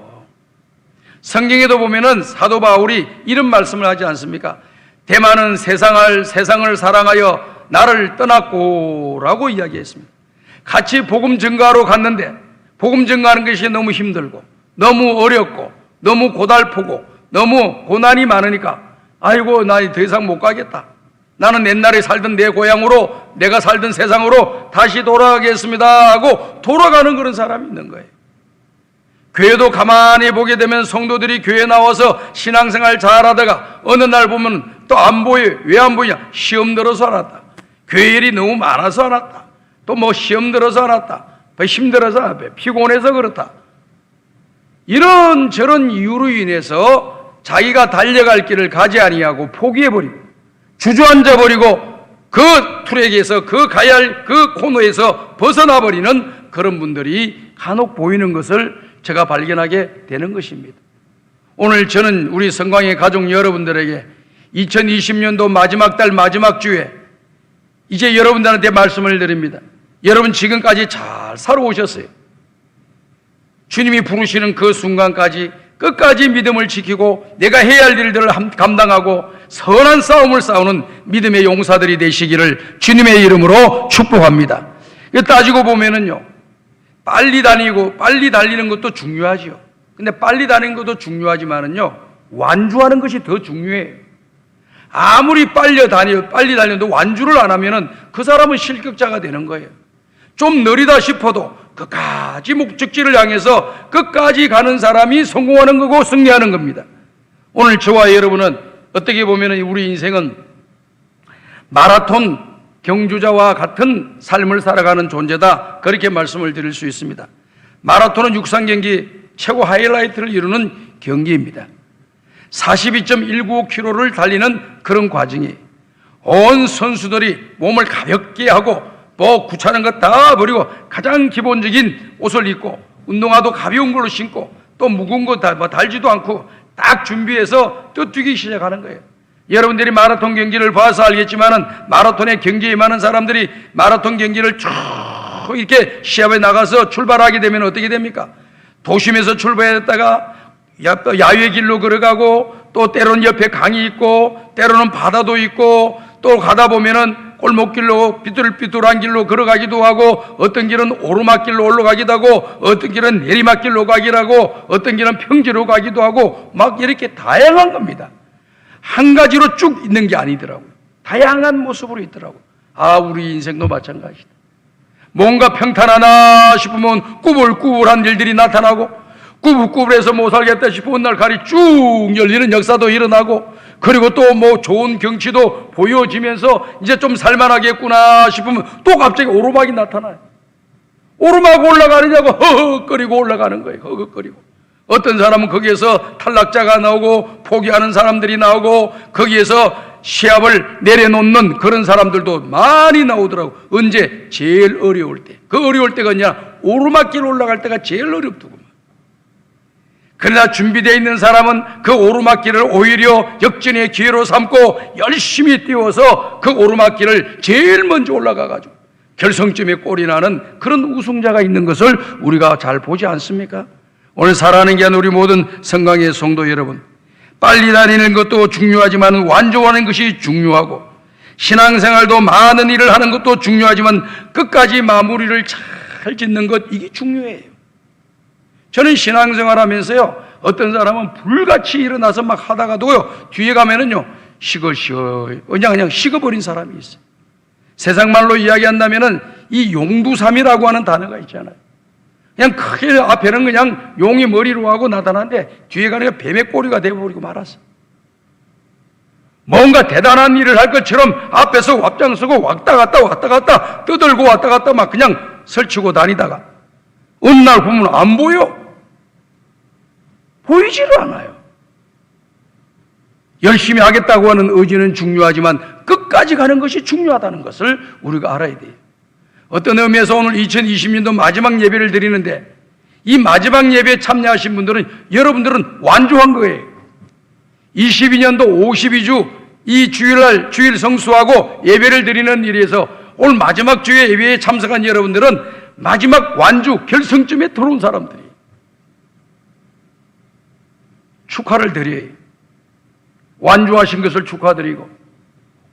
성경에도 보면은 사도 바울이 이런 말씀을 하지 않습니까? 대만은 세상을 사랑하여 나를 떠났고 라고 이야기했습니다. 같이 복음 증거하러 갔는데 복음 증거하는 것이 너무 힘들고 너무 어렵고 너무 고달프고 너무 고난이 많으니까 아이고 나 더 이상 못 가겠다. 나는 옛날에 살던 내 고향으로 내가 살던 세상으로 다시 돌아가겠습니다 하고 돌아가는 그런 사람이 있는 거예요. 교회도 가만히 보게 되면 성도들이 교회 나와서 신앙생활 잘하다가 어느 날 보면 또 안 보여요. 왜 안 보이냐? 시험 들어서 안 왔다. 교회 일이 너무 많아서 안 왔다. 또 뭐 시험 들어서 안 왔다. 힘들어서 안 왔다. 피곤해서 그렇다. 이런 저런 이유로 인해서 자기가 달려갈 길을 가지 아니하고 포기해버리고 주저앉아버리고 그 트랙에서 그 가야 할 그 코너에서 벗어나버리는 그런 분들이 간혹 보이는 것을 제가 발견하게 되는 것입니다. 오늘 저는 우리 성광의 가족 여러분들에게 2020년도 마지막 달 마지막 주에 이제 여러분들한테 말씀을 드립니다. 여러분 지금까지 잘 살아오셨어요. 주님이 부르시는 그 순간까지 끝까지 믿음을 지키고 내가 해야 할 일들을 감당하고 선한 싸움을 싸우는 믿음의 용사들이 되시기를 주님의 이름으로 축복합니다. 따지고 보면은요, 빨리 달리는 것도 중요하지요. 근데 빨리 다니는 것도 중요하지만은요, 완주하는 것이 더 중요해요. 아무리 빨리 달려도 완주를 안 하면은 그 사람은 실격자가 되는 거예요. 좀 느리다 싶어도 끝까지 목적지를 향해서 끝까지 가는 사람이 성공하는 거고 승리하는 겁니다. 오늘 저와 여러분은 어떻게 보면 우리 인생은 마라톤 경주자와 같은 삶을 살아가는 존재다, 그렇게 말씀을 드릴 수 있습니다. 마라톤은 육상 경기 최고 하이라이트를 이루는 경기입니다. 42.195km를 달리는 그런 과정이 온 선수들이 몸을 가볍게 하고 뭐 구차한 것 다 버리고 가장 기본적인 옷을 입고 운동화도 가벼운 걸로 신고 또 무거운 거 달지도 않고 딱 준비해서 뛰기 시작하는 거예요. 여러분들이 마라톤 경기를 봐서 알겠지만은 마라톤의 경기에 많은 사람들이 마라톤 경기를 쭉 이렇게 시합에 나가서 출발하게 되면 어떻게 됩니까? 도심에서 출발했다가 야외 길로 걸어가고 또 때로는 옆에 강이 있고 때로는 바다도 있고 또 가다 보면은 골목길로 삐뚤삐뚤한 길로 걸어가기도 하고 어떤 길은 오르막길로 올라가기도 하고 어떤 길은 내리막길로 가기도 하고 어떤 길은 평지로 가기도 하고 막 이렇게 다양한 겁니다. 한 가지로 쭉 있는 게 아니더라고요. 다양한 모습으로 있더라고요. 아, 우리 인생도 마찬가지다. 뭔가 평탄하나 싶으면 꾸불꾸불한 일들이 나타나고 꾸불꾸불해서 못 살겠다 싶은 날 갈이 쭉 열리는 역사도 일어나고 그리고 또 뭐 좋은 경치도 보여지면서 이제 좀 살만하겠구나 싶으면 또 갑자기 오르막이 나타나요. 오르막 올라가느냐고 허헉거리고 올라가는 거예요. 허헉거리고. 어떤 사람은 거기에서 탈락자가 나오고 포기하는 사람들이 나오고 거기에서 시합을 내려놓는 그런 사람들도 많이 나오더라고. 언제? 제일 어려울 때. 그 어려울 때가 아니라 오르막길 올라갈 때가 제일 어렵더구만. 그러나 준비되어 있는 사람은 그 오르막길을 오히려 역전의 기회로 삼고 열심히 뛰어서 그 오르막길을 제일 먼저 올라가가지고 결승점에 골이 나는 그런 우승자가 있는 것을 우리가 잘 보지 않습니까? 오늘 살아가는 게 아닌 우리 모든 성강의 성도 여러분, 빨리 다니는 것도 중요하지만 완주하는 것이 중요하고 신앙생활도 많은 일을 하는 것도 중요하지만 끝까지 마무리를 잘 짓는 것, 이게 중요해요. 저는 신앙생활 하면서요, 어떤 사람은 불같이 일어나서 막 하다가도요, 뒤에 가면은요, 그냥 식어버린 사람이 있어요. 세상 말로 이야기한다면은 이 용두삼이라고 하는 단어가 있잖아요. 그냥 크게 앞에는 그냥 용이 머리로 하고 나타나는데 뒤에 가니까 뱀의 꼬리가 되어버리고 말았어. 뭔가 대단한 일을 할 것처럼 앞에서 앞장서고 왔다 갔다 떠들고 왔다 갔다 막 그냥 설치고 다니다가 어느 날 보면 안 보여. 보이지를 않아요. 열심히 하겠다고 하는 의지는 중요하지만 끝까지 가는 것이 중요하다는 것을 우리가 알아야 돼요. 어떤 의미에서 오늘 2020년도 마지막 예배를 드리는데 이 마지막 예배에 참여하신 분들은 여러분들은 완주한 거예요. 22년도 52주 이 주일날 주일 성수하고 예배를 드리는 일에서 오늘 마지막 주의 예배에 참석한 여러분들은 마지막 완주 결승점에 들어온 사람들이 축하를 드려요. 완주하신 것을 축하드리고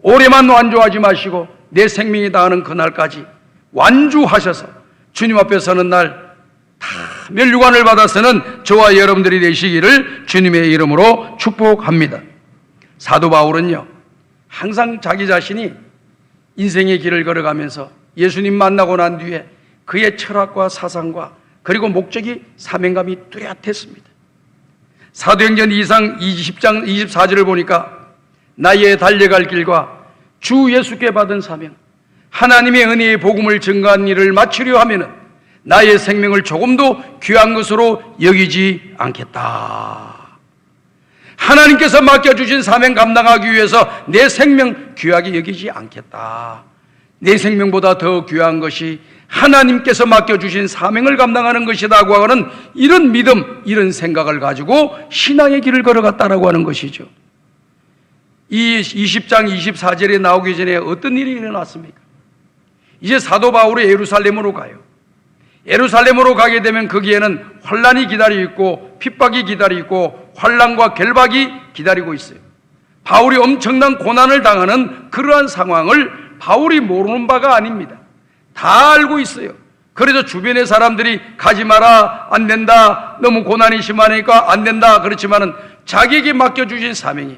올해만 완주하지 마시고 내 생명이 다하는 그날까지 완주하셔서 주님 앞에 서는 날 다 멸류관을 받아서는 저와 여러분들이 되시기를 주님의 이름으로 축복합니다. 사도 바울은요, 항상 자기 자신이 인생의 길을 걸어가면서 예수님 만나고 난 뒤에 그의 철학과 사상과 그리고 목적이 사명감이 뚜렷했습니다. 사도행전 2장 20장 24절을 보니까 나의 달려갈 길과 주 예수께 받은 사명, 하나님의 은혜의 복음을 증거한 일을 마치려 하면은 나의 생명을 조금도 귀한 것으로 여기지 않겠다. 하나님께서 맡겨주신 사명 감당하기 위해서 내 생명 귀하게 여기지 않겠다. 내 생명보다 더 귀한 것이 하나님께서 맡겨주신 사명을 감당하는 것이라고 하는 이런 믿음, 이런 생각을 가지고 신앙의 길을 걸어갔다라고 하는 것이죠. 이 20장 24절에 나오기 전에 어떤 일이 일어났습니까? 이제 사도 바울이 예루살렘으로 가요. 예루살렘으로 가게 되면 거기에는 환란이 기다리고 있고 핍박이 기다리고 있고 환란과 결박이 기다리고 있어요. 바울이 엄청난 고난을 당하는 그러한 상황을 바울이 모르는 바가 아닙니다. 다 알고 있어요. 그래서 주변의 사람들이 가지 마라, 안 된다, 너무 고난이 심하니까 안 된다, 그렇지만은 자기에게 맡겨주신 사명이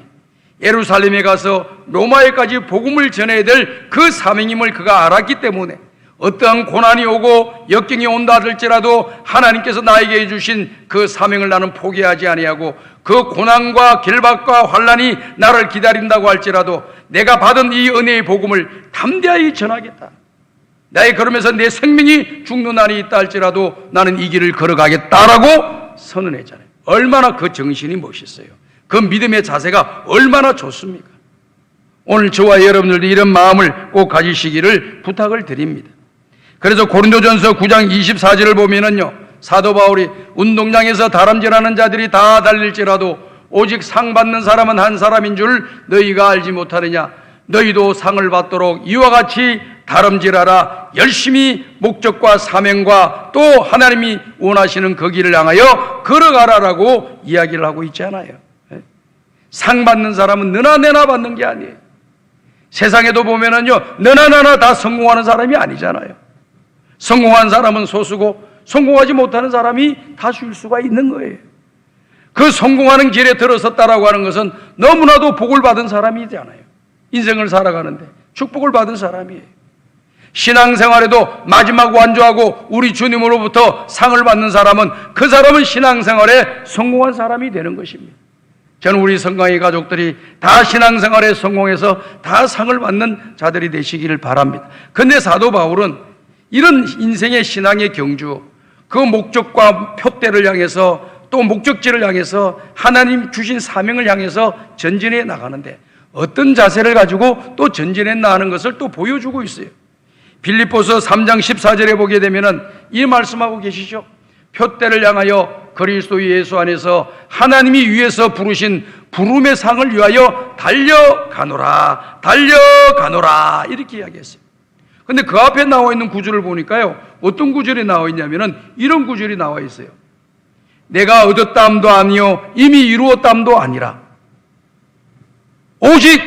예루살렘에 가서 로마에까지 복음을 전해야 될 그 사명임을 그가 알았기 때문에 어떠한 고난이 오고 역경이 온다 할지라도 하나님께서 나에게 주신 그 사명을 나는 포기하지 아니하고 그 고난과 결박과 환란이 나를 기다린다고 할지라도 내가 받은 이 은혜의 복음을 담대하게 전하겠다. 나의 걸으면서 내 생명이 죽는 날이 있다 할지라도 나는 이 길을 걸어가겠다라고 선언했잖아요. 얼마나 그 정신이 멋있어요. 그 믿음의 자세가 얼마나 좋습니까? 오늘 저와 여러분들도 이런 마음을 꼭 가지시기를 부탁을 드립니다. 그래서 고린도전서 9장 24절을 보면은요, 사도 바울이 운동장에서 다람질하는 자들이 다 달릴지라도 오직 상 받는 사람은 한 사람인 줄 너희가 알지 못하느냐. 너희도 상을 받도록 이와 같이 다름질하라. 열심히 목적과 사명과 또 하나님이 원하시는 그 길을 향하여 걸어가라라고 이야기를 하고 있잖아요. 상 받는 사람은 너나 내나 받는 게 아니에요. 세상에도 보면은요, 너나 나나 다 성공하는 사람이 아니잖아요. 성공한 사람은 소수고 성공하지 못하는 사람이 다수일 수가 있는 거예요. 그 성공하는 길에 들어섰다라고 하는 것은 너무나도 복을 받은 사람이잖아요. 인생을 살아가는데 축복을 받은 사람이에요. 신앙생활에도 마지막 완주하고 우리 주님으로부터 상을 받는 사람은 그 사람은 신앙생활에 성공한 사람이 되는 것입니다. 저는 우리 성광의 가족들이 다 신앙생활에 성공해서 다 상을 받는 자들이 되시기를 바랍니다. 그런데 사도 바울은 이런 인생의 신앙의 경주, 그 목적과 표대를 향해서 또 목적지를 향해서 하나님 주신 사명을 향해서 전진해 나가는데 어떤 자세를 가지고 또 전진해 나가는 것을 또 보여주고 있어요. 빌립보서 3장 14절에 보게 되면은 이 말씀하고 계시죠. 표대를 향하여 그리스도 예수 안에서 하나님이 위에서 부르신 부름의 상을 위하여 달려가노라, 달려가노라 이렇게 이야기했어요. 근데 그 앞에 나와 있는 구절을 보니까요, 어떤 구절이 나와 있냐면은 이런 구절이 나와 있어요. 내가 얻었담도 아니요 이미 이루었담도 아니라 오직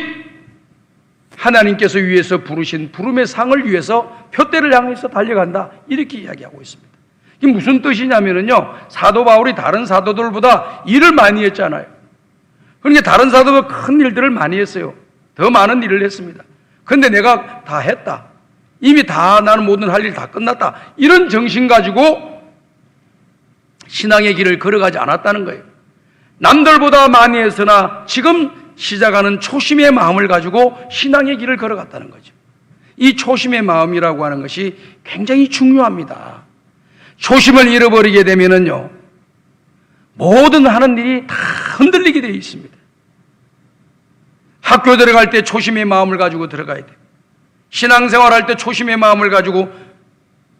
하나님께서 위에서 부르신 부름의 상을 위해서 표대를 향해서 달려간다 이렇게 이야기하고 있습니다. 이게 무슨 뜻이냐면은요, 사도 바울이 다른 사도들보다 일을 많이 했잖아요. 그러니까 다른 사도가 큰 일들을 많이 했어요. 더 많은 일을 했습니다. 그런데 내가 다 했다, 이미 다 나는 모든 할 일 다 끝났다, 이런 정신 가지고 신앙의 길을 걸어가지 않았다는 거예요. 남들보다 많이 했으나 지금 시작하는 초심의 마음을 가지고 신앙의 길을 걸어갔다는 거죠. 이 초심의 마음이라고 하는 것이 굉장히 중요합니다. 초심을 잃어버리게 되면은요, 모든 하는 일이 다 흔들리게 되어 있습니다. 학교 들어갈 때 초심의 마음을 가지고 들어가야 돼요. 신앙생활 할 때 초심의 마음을 가지고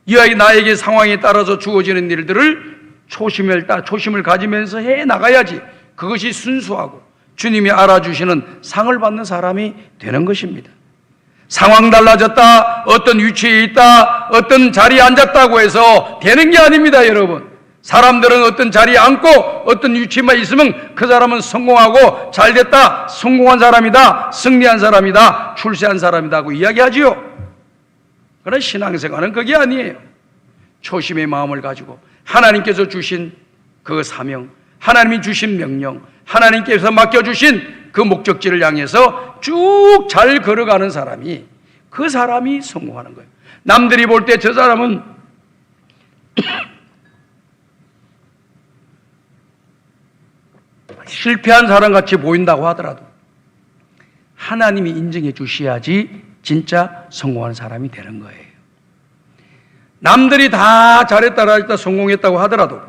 나에게 상황에 따라서 주어지는 일들을 초심을 가지면서 해 나가야지 그것이 순수하고 주님이 알아주시는 상을 받는 사람이 되는 것입니다. 상황 달라졌다, 어떤 위치에 있다, 어떤 자리에 앉았다고 해서 되는 게 아닙니다, 여러분. 사람들은 어떤 자리에 앉고 어떤 위치만 있으면 그 사람은 성공하고 잘됐다, 성공한 사람이다, 승리한 사람이다, 출세한 사람이다 하고 이야기하지요. 그러나 신앙생활은 그게 아니에요. 초심의 마음을 가지고 하나님께서 주신 그 사명, 하나님이 주신 명령, 하나님께서 맡겨주신 그 목적지를 향해서 쭉 잘 걸어가는 사람이, 그 사람이 성공하는 거예요. 남들이 볼 때 저 사람은 실패한 사람 같이 보인다고 하더라도 하나님이 인정해 주셔야지 진짜 성공하는 사람이 되는 거예요. 남들이 다 잘했다, 잘했다, 성공했다고 하더라도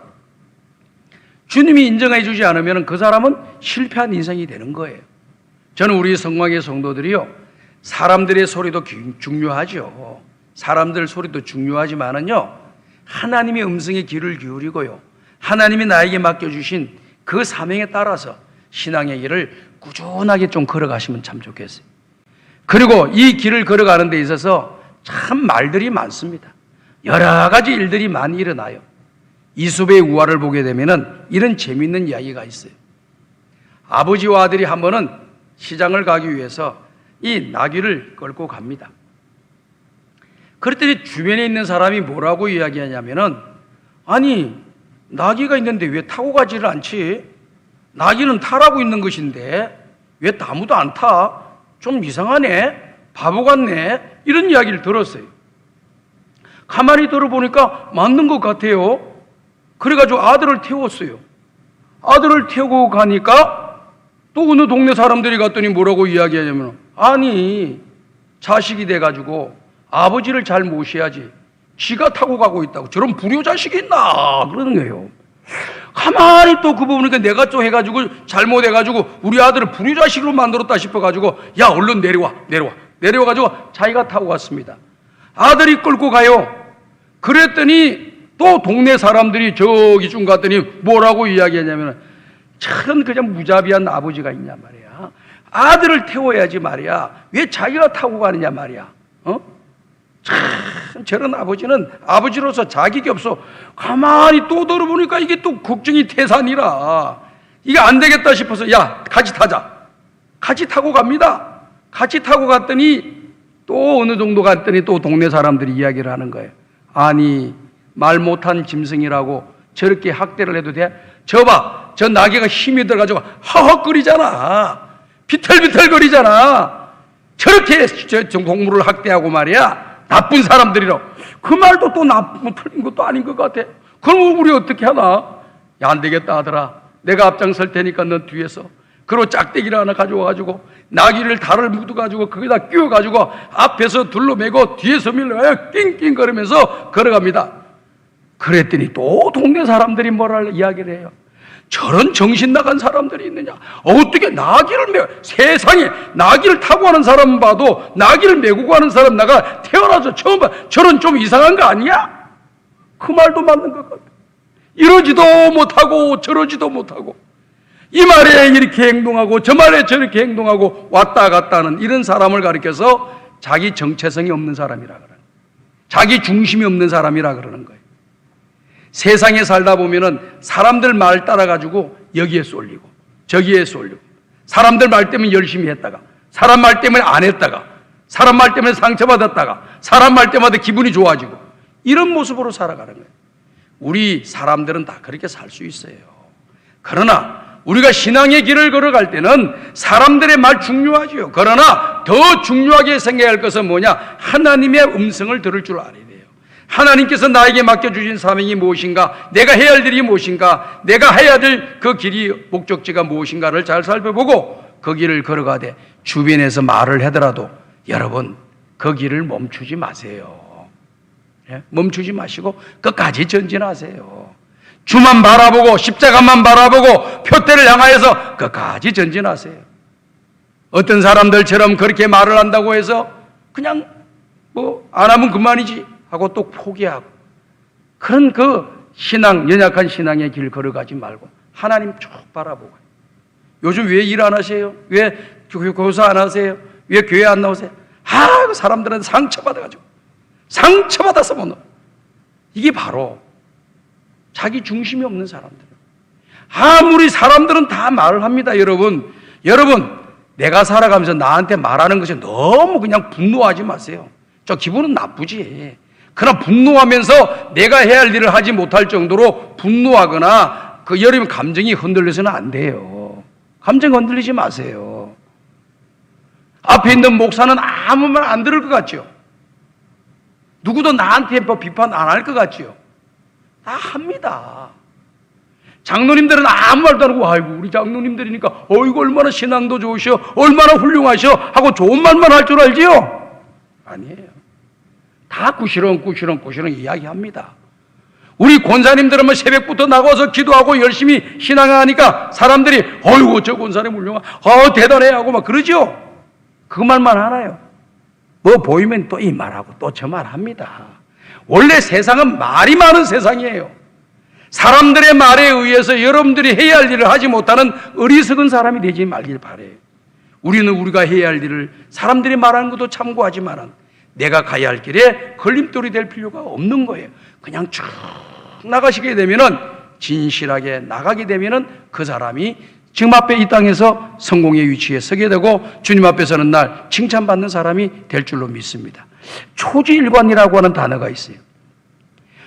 주님이 인정해 주지 않으면 그 사람은 실패한 인생이 되는 거예요. 저는 우리 성광의 성도들이요, 사람들의 소리도 중요하죠. 사람들 소리도 중요하지만은요, 하나님의 음성에 귀를 기울이고요, 하나님이 나에게 맡겨주신 그 사명에 따라서 신앙의 길을 꾸준하게 좀 걸어가시면 참 좋겠어요. 그리고 이 길을 걸어가는 데 있어서 참 말들이 많습니다. 여러 가지 일들이 많이 일어나요. 이솝의 우화를 보게 되면은 이런 재미있는 이야기가 있어요. 아버지와 아들이 한 번은 시장을 가기 위해서 이 나귀를 끌고 갑니다. 그랬더니 주변에 있는 사람이 뭐라고 이야기하냐면은, 아니, 나귀가 있는데 왜 타고 가지를 않지? 나귀는 타라고 있는 것인데 왜 아무도 안 타? 좀 이상하네, 바보 같네, 이런 이야기를 들었어요. 가만히 들어보니까 맞는 것 같아요. 그래가지고 아들을 태웠어요. 아들을 태우고 가니까 또 어느 동네 사람들이 갔더니 뭐라고 이야기하냐면, 아니, 자식이 돼가지고 아버지를 잘 모셔야지 지가 타고 가고 있다고, 저런 불효자식이 있나, 그러는 거예요. 가만히 또 그 부분이니까 내가 좀 해가지고 잘못해가지고 우리 아들을 불효자식으로 만들었다 싶어가지고, 야, 얼른 내려와가지고 자기가 타고 갔습니다. 아들이 끌고 가요. 그랬더니 또 동네 사람들이 저기 좀 갔더니 뭐라고 이야기하냐면, 참 그냥 무자비한 아버지가 있냐 말이야. 아들을 태워야지 말이야, 왜 자기가 타고 가느냐 말이야. 참 저런 아버지는 아버지로서 자격이 없어. 가만히 또 들어보니까 이게 또 걱정이 태산이라 이게 안 되겠다 싶어서, 야, 같이 타자. 같이 타고 갑니다. 같이 타고 갔더니 또 어느 정도 갔더니 또 동네 사람들이 이야기를 하는 거예요. 아니, 말 못한 짐승이라고 저렇게 학대를 해도 돼? 저봐, 저 나귀가 힘이 들어가지고 허헉거리잖아, 비틀비틀거리잖아. 저렇게 저 동물을 학대하고 말이야, 나쁜 사람들이라. 그 말도 또 나쁜, 틀린 것도 아닌 것 같아. 그럼 우리 어떻게 하나? 야, 안 되겠다 하더라. 내가 앞장설 테니까 넌 뒤에서. 그리고 짝대기를 하나 가져와가지고 나귀를 달을 묻어가지고 거기다 끼워가지고 앞에서 둘러매고 뒤에서 밀려 낑낑거리면서 걸어갑니다. 그랬더니 또 동네 사람들이 뭐라 이야기를 해요. 저런 정신 나간 사람들이 있느냐? 어떻게 나귀를 메고, 세상에 나귀를 타고 가는 사람 봐도 나귀를 메고 가는 사람 나가 태어나서 처음 봐. 저런 좀 이상한 거 아니야? 그 말도 맞는 것 같아. 이러지도 못하고 저러지도 못하고, 이 말에 이렇게 행동하고 저 말에 저렇게 행동하고 왔다 갔다 하는 이런 사람을 가리켜서 자기 정체성이 없는 사람이라 그러는 거예요. 자기 중심이 없는 사람이라 그러는 거예요. 세상에 살다 보면은 사람들 말 따라가지고 여기에 쏠리고 저기에 쏠리고, 사람들 말 때문에 열심히 했다가 사람 말 때문에 안 했다가 사람 말 때문에 상처받았다가 사람 말 때마다 기분이 좋아지고, 이런 모습으로 살아가는 거예요. 우리 사람들은 다 그렇게 살 수 있어요. 그러나 우리가 신앙의 길을 걸어갈 때는 사람들의 말 중요하지요. 그러나 더 중요하게 생각할 것은 뭐냐? 하나님의 음성을 들을 줄 알아야 돼요. 하나님께서 나에게 맡겨주신 사명이 무엇인가, 내가 해야 할 일이 무엇인가, 내가 해야 될 그 길이 목적지가 무엇인가를 잘 살펴보고 그 길을 걸어가되, 주변에서 말을 하더라도 여러분 그 길을 멈추지 마세요. 멈추지 마시고 끝까지 전진하세요. 주만 바라보고 십자가만 바라보고 표대를 향하여서 끝까지 전진하세요. 어떤 사람들처럼 그렇게 말을 한다고 해서 그냥 뭐 안 하면 그만이지 하고 또 포기하고, 그런 그 신앙, 연약한 신앙의 길 걸어가지 말고 하나님 쭉 바라보고, 요즘 왜 일 안 하세요? 왜 교사 안 하세요? 왜 교회 안 나오세요? 그 사람들은 상처받아가지고 상처받아서 못 나와. 이게 바로 자기 중심이 없는 사람들. 아무리 사람들은 다 말을 합니다. 여러분 내가 살아가면서 나한테 말하는 것이 너무 그냥 분노하지 마세요. 저 기분은 나쁘지. 그러나 분노하면서 내가 해야 할 일을 하지 못할 정도로 분노하거나 여러분 감정이 흔들려서는 안 돼요. 감정 흔들리지 마세요. 앞에 있는 목사는 아무 말 안 들을 것 같죠? 누구도 나한테 비판 안 할 것 같죠? 다 합니다. 장로님들은 아무 말도 안 하고, 아이고 우리 장로님들이니까 어이구 얼마나 신앙도 좋으셔, 얼마나 훌륭하셔 하고 좋은 말만 할 줄 알지요? 아니에요. 다 구시렁 이야기합니다. 우리 권사님들은 뭐 새벽부터 나가서 기도하고 열심히 신앙하니까 사람들이 어이구 저 권사님 훌륭하, 대단해 하고 막 그러죠? 그 말만 하나요? 뭐 보이면 또 이 말하고 또 저 말합니다. 원래 세상은 말이 많은 세상이에요. 사람들의 말에 의해서 여러분들이 해야 할 일을 하지 못하는 어리석은 사람이 되지 말길 바래요. 우리는 우리가 해야 할 일을 사람들이 말하는 것도 참고하지만 내가 가야 할 길에 걸림돌이 될 필요가 없는 거예요. 그냥 쭉 나가시게 되면은, 진실하게 나가게 되면은 그 사람이 지금 앞에 이 땅에서 성공의 위치에 서게 되고 주님 앞에 서는 날 칭찬받는 사람이 될 줄로 믿습니다. 초지일관이라고 하는 단어가 있어요.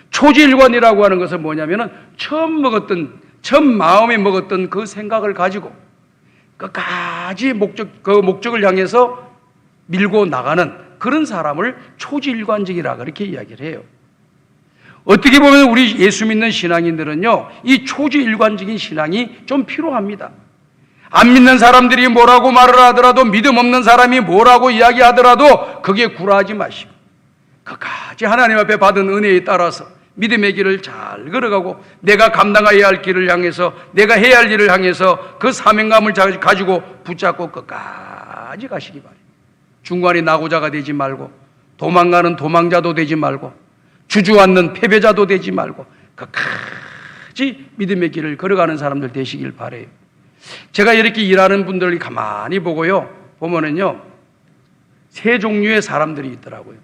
초지일관이라고 하는 것은 뭐냐면은 처음 마음에 먹었던 그 생각을 가지고 끝까지 그 목적을 향해서 밀고 나가는 그런 사람을 초지일관적이라 그렇게 이야기를 해요. 어떻게 보면 우리 예수 믿는 신앙인들은요, 이 초지일관적인 신앙이 좀 필요합니다. 안 믿는 사람들이 뭐라고 말을 하더라도, 믿음 없는 사람이 뭐라고 이야기하더라도 그게 굴하지 마시고 끝까지 하나님 앞에 받은 은혜에 따라서 믿음의 길을 잘 걸어가고 내가 감당해야 할 길을 향해서, 내가 해야 할 일을 향해서 그 사명감을 가지고 붙잡고 끝까지 가시기 바랍니다. 중간에 낙오자가 되지 말고, 도망가는 도망자도 되지 말고, 주저앉는 패배자도 되지 말고 끝까지 믿음의 길을 걸어가는 사람들 되시길 바라요. 제가 이렇게 일하는 분들이 가만히 보면은요, 세 종류의 사람들이 있더라고요.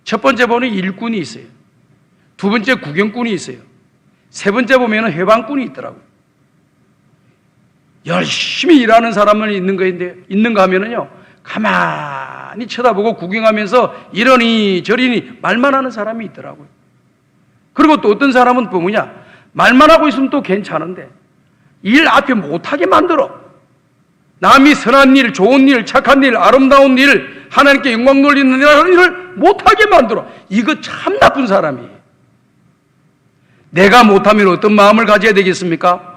첫 번째 보면 일꾼이 있어요. 두 번째 구경꾼이 있어요. 세 번째 보면 회방꾼이 있더라고요. 열심히 일하는 사람은 있는가 하면은요, 가만히 쳐다보고 구경하면서 이러니 저러니 말만 하는 사람이 있더라고요. 그리고 또 어떤 사람은 또 뭐냐, 말만 하고 있으면 또 괜찮은데 일 앞에 못하게 만들어. 남이 선한 일, 좋은 일, 착한 일, 아름다운 일, 하나님께 영광 돌리는 일을 못하게 만들어. 이거 참 나쁜 사람이에요. 내가 못하면 어떤 마음을 가져야 되겠습니까?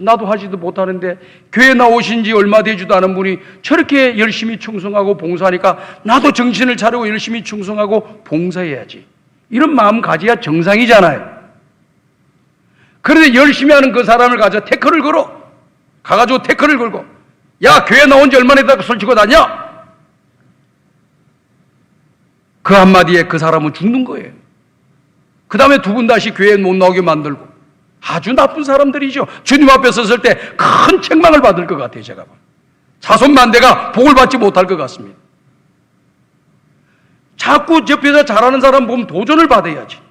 나도 하지도 못하는데 교회 나오신 지 얼마 되지도 않은 분이 저렇게 열심히 충성하고 봉사하니까 나도 정신을 차리고 열심히 충성하고 봉사해야지. 이런 마음 가져야 정상이잖아요. 그런데 열심히 하는 그 사람을 가져 태클을 걸어. 가가지고 태클을 걸고, 야 교회 나온 지 얼마나 됐다고 설치고 다녀? 그 한마디에 그 사람은 죽는 거예요. 그 다음에 두 분 다시 교회에 못 나오게 만들고. 아주 나쁜 사람들이죠. 주님 앞에 섰을 때 큰 책망을 받을 것 같아요. 제가 자손만대가 복을 받지 못할 것 같습니다. 자꾸 옆에서 잘하는 사람 보면 도전을 받아야지.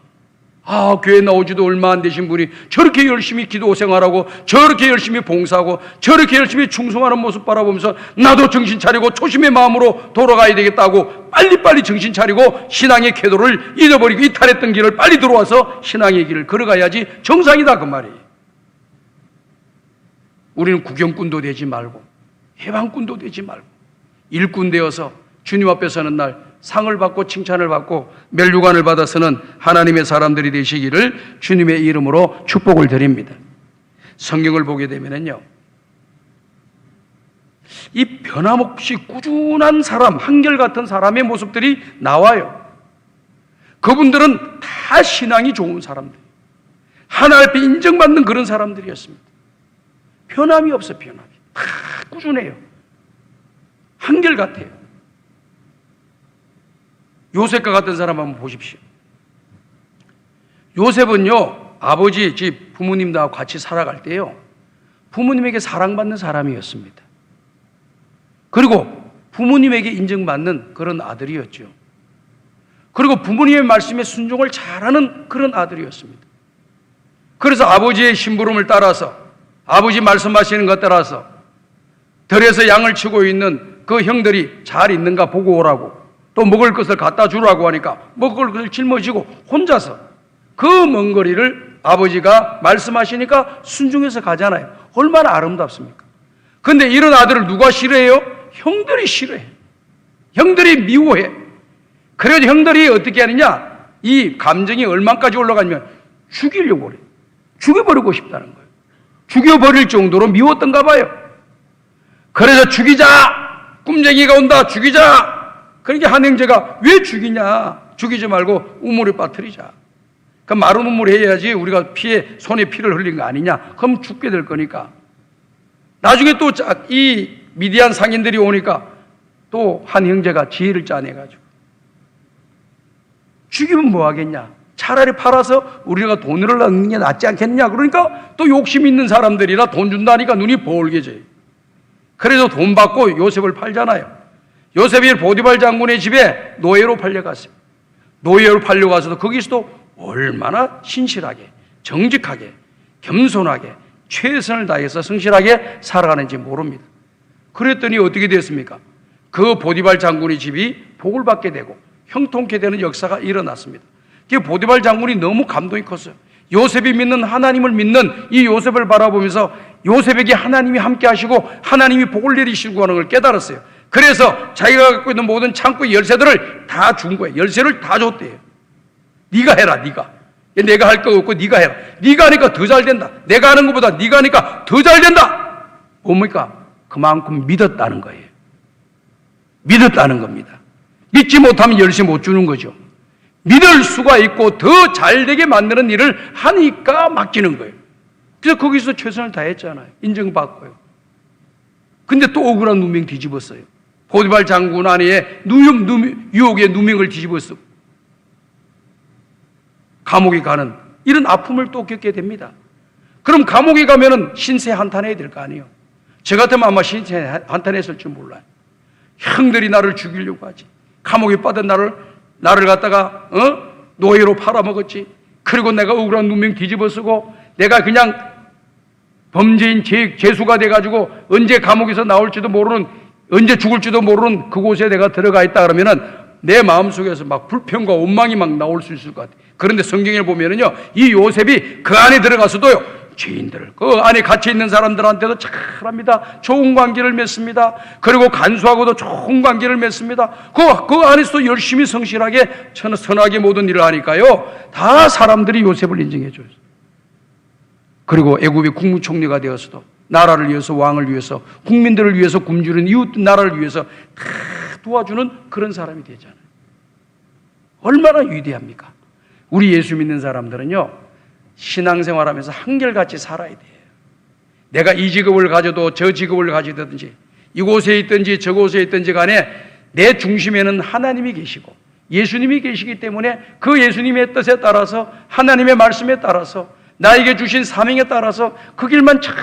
교회 나오지도 얼마 안 되신 분이 저렇게 열심히 기도 생활하고 저렇게 열심히 봉사하고 저렇게 열심히 충성하는 모습 바라보면서 나도 정신 차리고 초심의 마음으로 돌아가야 되겠다고 빨리빨리 정신 차리고 신앙의 궤도를 잃어버리고 이탈했던 길을 빨리 들어와서 신앙의 길을 걸어가야지 정상이다 그 말이에요. 우리는 구경꾼도 되지 말고 해방꾼도 되지 말고 일꾼 되어서 주님 앞에 서는 날 상을 받고 칭찬을 받고 멸류관을 받아서는 하나님의 사람들이 되시기를 주님의 이름으로 축복을 드립니다. 성경을 보게 되면요, 이 변함없이 꾸준한 사람, 한결같은 사람의 모습들이 나와요. 그분들은 다 신앙이 좋은 사람들, 하나님 앞에 인정받는 그런 사람들이었습니다. 변함이 없어요. 변함이 다 꾸준해요. 한결같아요. 요셉과 같은 사람 한번 보십시오. 요셉은요, 아버지 집 부모님들하고 같이 살아갈 때요, 부모님에게 사랑받는 사람이었습니다. 그리고 부모님에게 인정받는 그런 아들이었죠. 그리고 부모님의 말씀에 순종을 잘하는 그런 아들이었습니다. 그래서 아버지의 심부름을 따라서, 아버지 말씀하시는 것 따라서 들에서 양을 치고 있는 그 형들이 잘 있는가 보고 오라고, 또 먹을 것을 갖다 주라고 하니까 먹을 것을 짊어지고 혼자서 그 먼 거리를 아버지가 말씀하시니까 순종해서 가잖아요. 얼마나 아름답습니까? 근데 이런 아들을 누가 싫어해요? 형들이 싫어해. 형들이 미워해. 그래서 형들이 어떻게 하느냐? 이 감정이 얼마까지 올라가냐면 죽이려고 그래. 죽여버리고 싶다는 거예요. 죽여버릴 정도로 미웠던가 봐요. 그래서 죽이자! 꿈쟁이가 온다! 죽이자! 그러니까 한 형제가 왜 죽이냐? 죽이지 말고 우물에 빠뜨리자. 그럼 마른 우물에 해야지 우리가 손에 피를 흘린 거 아니냐? 그럼 죽게 될 거니까. 나중에 또 이 미디안 상인들이 오니까 또 한 형제가 지혜를 짜내가지고 죽이면 뭐 하겠냐? 차라리 팔아서 우리가 돈을 얻는 게 낫지 않겠냐? 그러니까 또 욕심 있는 사람들이라 돈 준다니까 눈이 벌게져요. 그래서 돈 받고 요셉을 팔잖아요. 요셉이 보디발 장군의 집에 노예로 팔려갔어요. 노예로 팔려가서도 거기서도 얼마나 신실하게, 정직하게, 겸손하게, 최선을 다해서 성실하게 살아가는지 모릅니다. 그랬더니 어떻게 됐습니까? 그 보디발 장군의 집이 복을 받게 되고 형통케 되는 역사가 일어났습니다. 그 보디발 장군이 너무 감동이 컸어요. 요셉이 믿는 하나님을 믿는 이 요셉을 바라보면서 요셉에게 하나님이 함께 하시고 하나님이 복을 내리시고 하는 걸 깨달았어요. 그래서 자기가 갖고 있는 모든 창고의 열쇠들을 다 준 거예요. 열쇠를 다 줬대요. 네가 해라, 네가. 내가 할 거 없고 네가 해라. 네가 하니까 더 잘 된다. 내가 하는 것보다 네가 하니까 더 잘 된다. 뭡니까? 그만큼 믿었다는 거예요. 믿었다는 겁니다. 믿지 못하면 열쇠 못 주는 거죠. 믿을 수가 있고 더 잘되게 만드는 일을 하니까 맡기는 거예요. 그래서 거기서 최선을 다했잖아요. 인정받고요. 근데 또 억울한 누명 뒤집었어요. 보디발 장군 아내의 유혹의 누명을 뒤집었어. 감옥에 가는 이런 아픔을 또 겪게 됩니다. 그럼 감옥에 가면은 신세 한탄해야 될 거 아니에요. 저 같으면 아마 신세 한탄했을 줄 몰라요. 형들이 나를 죽이려고 하지. 감옥에 빠진 나를 갖다가 노예로 팔아먹었지. 그리고 내가 억울한 누명 뒤집어 쓰고 내가 그냥 범죄인 죄수가 돼가지고 언제 감옥에서 나올지도 모르는, 언제 죽을지도 모르는 그곳에 내가 들어가 있다 그러면은 내 마음속에서 막 불평과 원망이 막 나올 수 있을 것 같아요. 그런데 성경에 보면은요, 이 요셉이 그 안에 들어가서도요, 죄인들, 그 안에 갇혀 있는 사람들한테도 잘합니다. 좋은 관계를 맺습니다. 그리고 간수하고도 좋은 관계를 맺습니다. 그 안에서도 열심히 성실하게 선하게 모든 일을 하니까요, 다 사람들이 요셉을 인정해 줘요. 그리고 애굽의 국무총리가 되어서도 나라를 위해서, 왕을 위해서, 국민들을 위해서 굶주린 이웃 나라를 위해서 다 도와주는 그런 사람이 되잖아요. 얼마나 위대합니까? 우리 예수 믿는 사람들은요, 신앙생활하면서 한결같이 살아야 돼요. 내가 이 직업을 가져도 저 직업을 가지든지 이곳에 있든지 저곳에 있든지 간에 내 중심에는 하나님이 계시고 예수님이 계시기 때문에 그 예수님의 뜻에 따라서, 하나님의 말씀에 따라서, 나에게 주신 사명에 따라서 그 길만 잘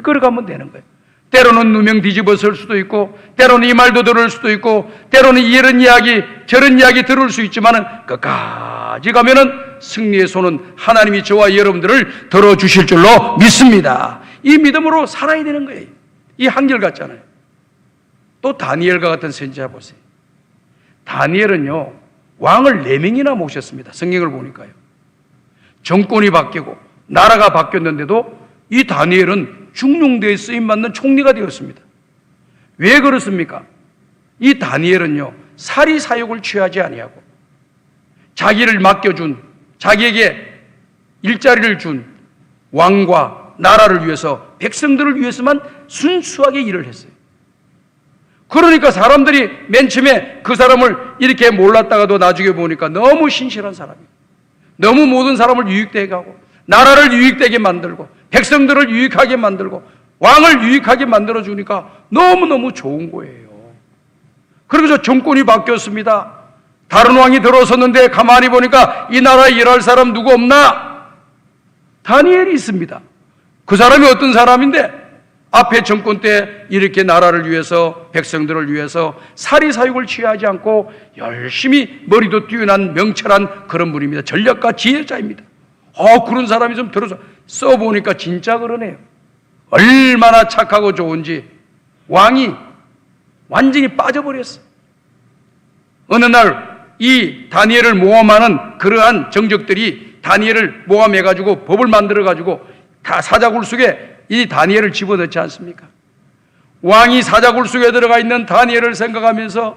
걸어가면 되는 거예요. 때로는 누명 뒤집어 쓸 수도 있고, 때로는 이 말도 들을 수도 있고, 때로는 이런 이야기 저런 이야기 들을 수 있지만은 끝까지 가면은 승리의 손은 하나님이 저와 여러분들을 들어주실 줄로 믿습니다. 이 믿음으로 살아야 되는 거예요. 이 한결같잖아요. 또 다니엘과 같은 선지자 보세요. 다니엘은요, 왕을 4명이나 모셨습니다. 성경을 보니까요. 정권이 바뀌고 나라가 바뀌었는데도 이 다니엘은 중용대에 쓰임받는 총리가 되었습니다. 왜 그렇습니까? 이 다니엘은요, 사리 사욕을 취하지 아니하고 자기를 맡겨준, 자기에게 일자리를 준 왕과 나라를 위해서, 백성들을 위해서만 순수하게 일을 했어요. 그러니까 사람들이 맨 처음에 그 사람을 이렇게 몰랐다가도 나중에 보니까 너무 신실한 사람이에요. 너무 모든 사람을 유익되게 하고, 나라를 유익되게 만들고, 백성들을 유익하게 만들고, 왕을 유익하게 만들어주니까 너무너무 좋은 거예요. 그래서 정권이 바뀌었습니다. 다른 왕이 들어섰는데 가만히 보니까 이 나라에 일할 사람 누구 없나? 다니엘이 있습니다. 그 사람이 어떤 사람인데 앞에 정권 때 이렇게 나라를 위해서 백성들을 위해서 사리사욕을 취하지 않고 열심히 머리도 뛰어난 명철한 그런 분입니다. 전략가 지혜자입니다. 그런 사람이 좀 들어서 써보니까 진짜 그러네요. 얼마나 착하고 좋은지 왕이 완전히 빠져버렸어요. 어느 날 이 다니엘을 모함하는 그러한 정적들이 다니엘을 모함해가지고 법을 만들어가지고 다 사자굴 속에 이 다니엘을 집어넣지 않습니까? 왕이 사자굴 속에 들어가 있는 다니엘을 생각하면서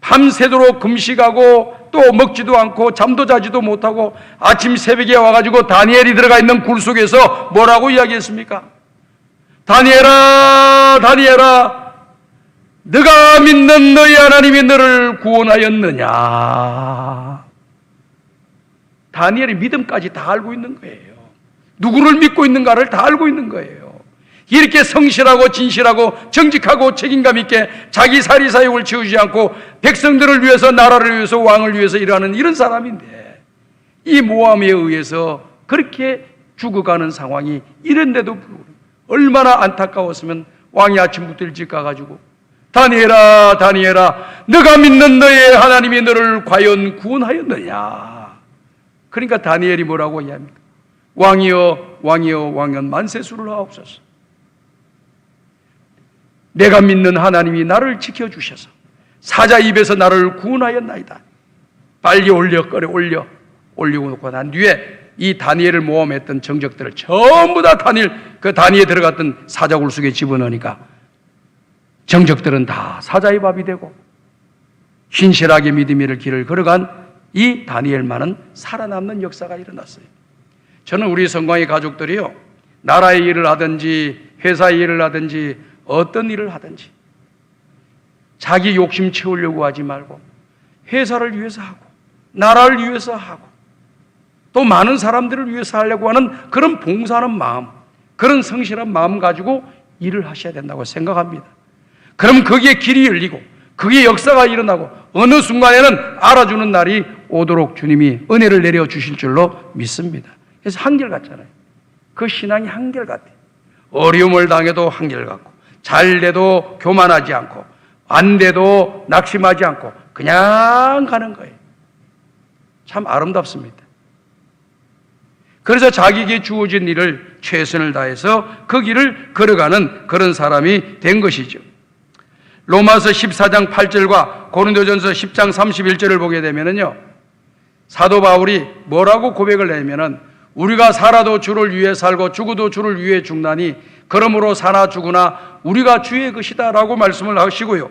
밤새도록 금식하고 또 먹지도 않고 잠도 자지도 못하고 아침 새벽에 와가지고 다니엘이 들어가 있는 굴 속에서 뭐라고 이야기했습니까? 다니엘아, 다니엘아, 너가 믿는 너희 하나님이 너를 구원하였느냐? 다니엘의 믿음까지 다 알고 있는 거예요. 누구를 믿고 있는가를 다 알고 있는 거예요. 이렇게 성실하고 진실하고 정직하고 책임감 있게 자기 사리사욕을 치우지 않고 백성들을 위해서, 나라를 위해서, 왕을 위해서 일하는 이런 사람인데 이 모함에 의해서 그렇게 죽어가는 상황이 이런데도 불구하고 얼마나 안타까웠으면 왕이 아침부터 일찍 가가지고 다니엘아, 다니엘아, 너가 믿는 너의 하나님이 너를 과연 구원하였느냐? 그러니까 다니엘이 뭐라고 이야기합니까? 왕이여, 왕이여, 왕연 만세수를 하옵소서. 내가 믿는 하나님이 나를 지켜주셔서 사자 입에서 나를 구원하였나이다. 빨리 올리고 놓고 난 뒤에 이 다니엘을 모함했던 정적들을 전부 다 다니엘에 들어갔던 사자굴 속에 집어넣으니까 정적들은 다 사자의 밥이 되고 신실하게 믿음의 길을 걸어간 이 다니엘만은 살아남는 역사가 일어났어요. 저는 우리 성광의 가족들이요, 나라의 일을 하든지 회사의 일을 하든지 어떤 일을 하든지 자기 욕심 채우려고 하지 말고 회사를 위해서 하고 나라를 위해서 하고 또 많은 사람들을 위해서 하려고 하는 그런 봉사하는 마음, 그런 성실한 마음 가지고 일을 하셔야 된다고 생각합니다. 그럼 거기에 길이 열리고 그게 역사가 일어나고 어느 순간에는 알아주는 날이 오도록 주님이 은혜를 내려주실 줄로 믿습니다. 그래서 한결같잖아요. 그 신앙이 한결같아요. 어려움을 당해도 한결같고 잘 돼도 교만하지 않고 안 돼도 낙심하지 않고 그냥 가는 거예요. 참 아름답습니다. 그래서 자기에게 주어진 일을 최선을 다해서 그 길을 걸어가는 그런 사람이 된 것이죠. 로마서 14장 8절과 고린도전서 10장 31절을 보게 되면요, 사도 바울이 뭐라고 고백을 내면은 우리가 살아도 주를 위해 살고 죽어도 주를 위해 죽나니 그러므로 사나 죽으나 우리가 주의 것이다 라고 말씀을 하시고요,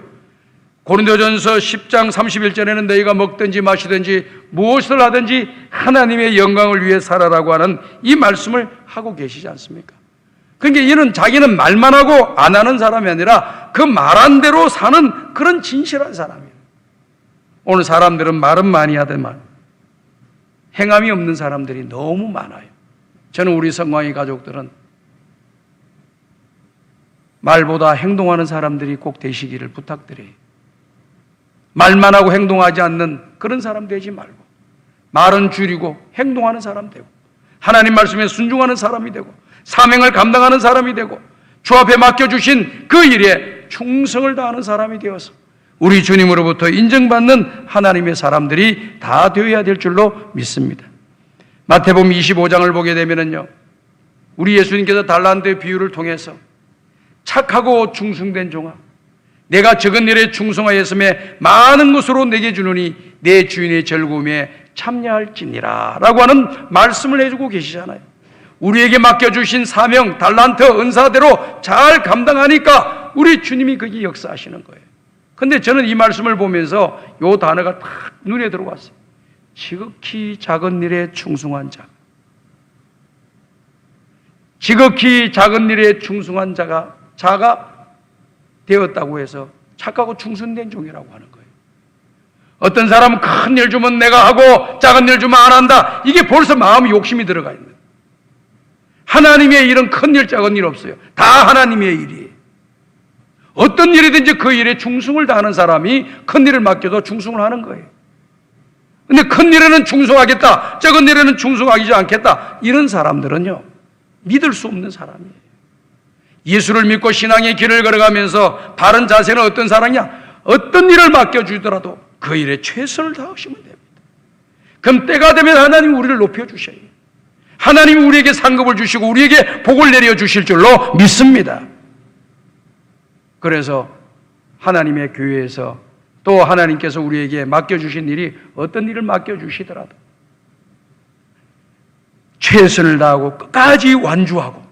고린도전서 10장 31절에는 너희가 먹든지 마시든지 무엇을 하든지 하나님의 영광을 위해 살아라고 하는 이 말씀을 하고 계시지 않습니까? 그러니까 이는 자기는 말만 하고 안 하는 사람이 아니라 그 말한 대로 사는 그런 진실한 사람이에요. 오늘 사람들은 말은 많이 하더만 행함이 없는 사람들이 너무 많아요. 저는 우리 성광의 가족들은 말보다 행동하는 사람들이 꼭 되시기를 부탁드려요. 말만 하고 행동하지 않는 그런 사람 되지 말고 말은 줄이고 행동하는 사람 되고 하나님 말씀에 순종하는 사람이 되고 사명을 감당하는 사람이 되고 주 앞에 맡겨주신 그 일에 충성을 다하는 사람이 되어서 우리 주님으로부터 인정받는 하나님의 사람들이 다 되어야 될 줄로 믿습니다. 마태복음 25장을 보게 되면요, 우리 예수님께서 달란트의 비유를 통해서 착하고 충성된 종아, 내가 적은 일에 충성하였음에 많은 것으로 내게 주노니 내 주인의 즐거움에 참여할지니라 라고 하는 말씀을 해주고 계시잖아요. 우리에게 맡겨주신 사명, 달란트, 은사대로 잘 감당하니까 우리 주님이 거기 역사하시는 거예요. 근데 저는 이 말씀을 보면서 이 단어가 딱 눈에 들어왔어요. 지극히 작은 일에 충성한 자. 지극히 작은 일에 충성한 자가 되었다고 해서 착하고 충성된 종이라고 하는 거예요. 어떤 사람은 큰 일 주면 내가 하고 작은 일 주면 안 한다. 이게 벌써 마음에 욕심이 들어가 있는 거예요. 하나님의 일은 큰 일, 작은 일 없어요. 다 하나님의 일이에요. 어떤 일이든지 그 일에 충성을 다하는 사람이 큰 일을 맡겨도 충성을 하는 거예요. 근데 큰 일에는 충성하겠다, 작은 일에는 충성하지 않겠다, 이런 사람들은요, 믿을 수 없는 사람이에요. 예수를 믿고 신앙의 길을 걸어가면서 바른 자세는 어떤 사람이냐? 어떤 일을 맡겨주더라도 그 일에 최선을 다하시면 됩니다. 그럼 때가 되면 하나님이 우리를 높여주셔요. 하나님이 우리에게 상급을 주시고 우리에게 복을 내려주실 줄로 믿습니다. 그래서 하나님의 교회에서 또 하나님께서 우리에게 맡겨주신 일이 어떤 일을 맡겨주시더라도 최선을 다하고 끝까지 완주하고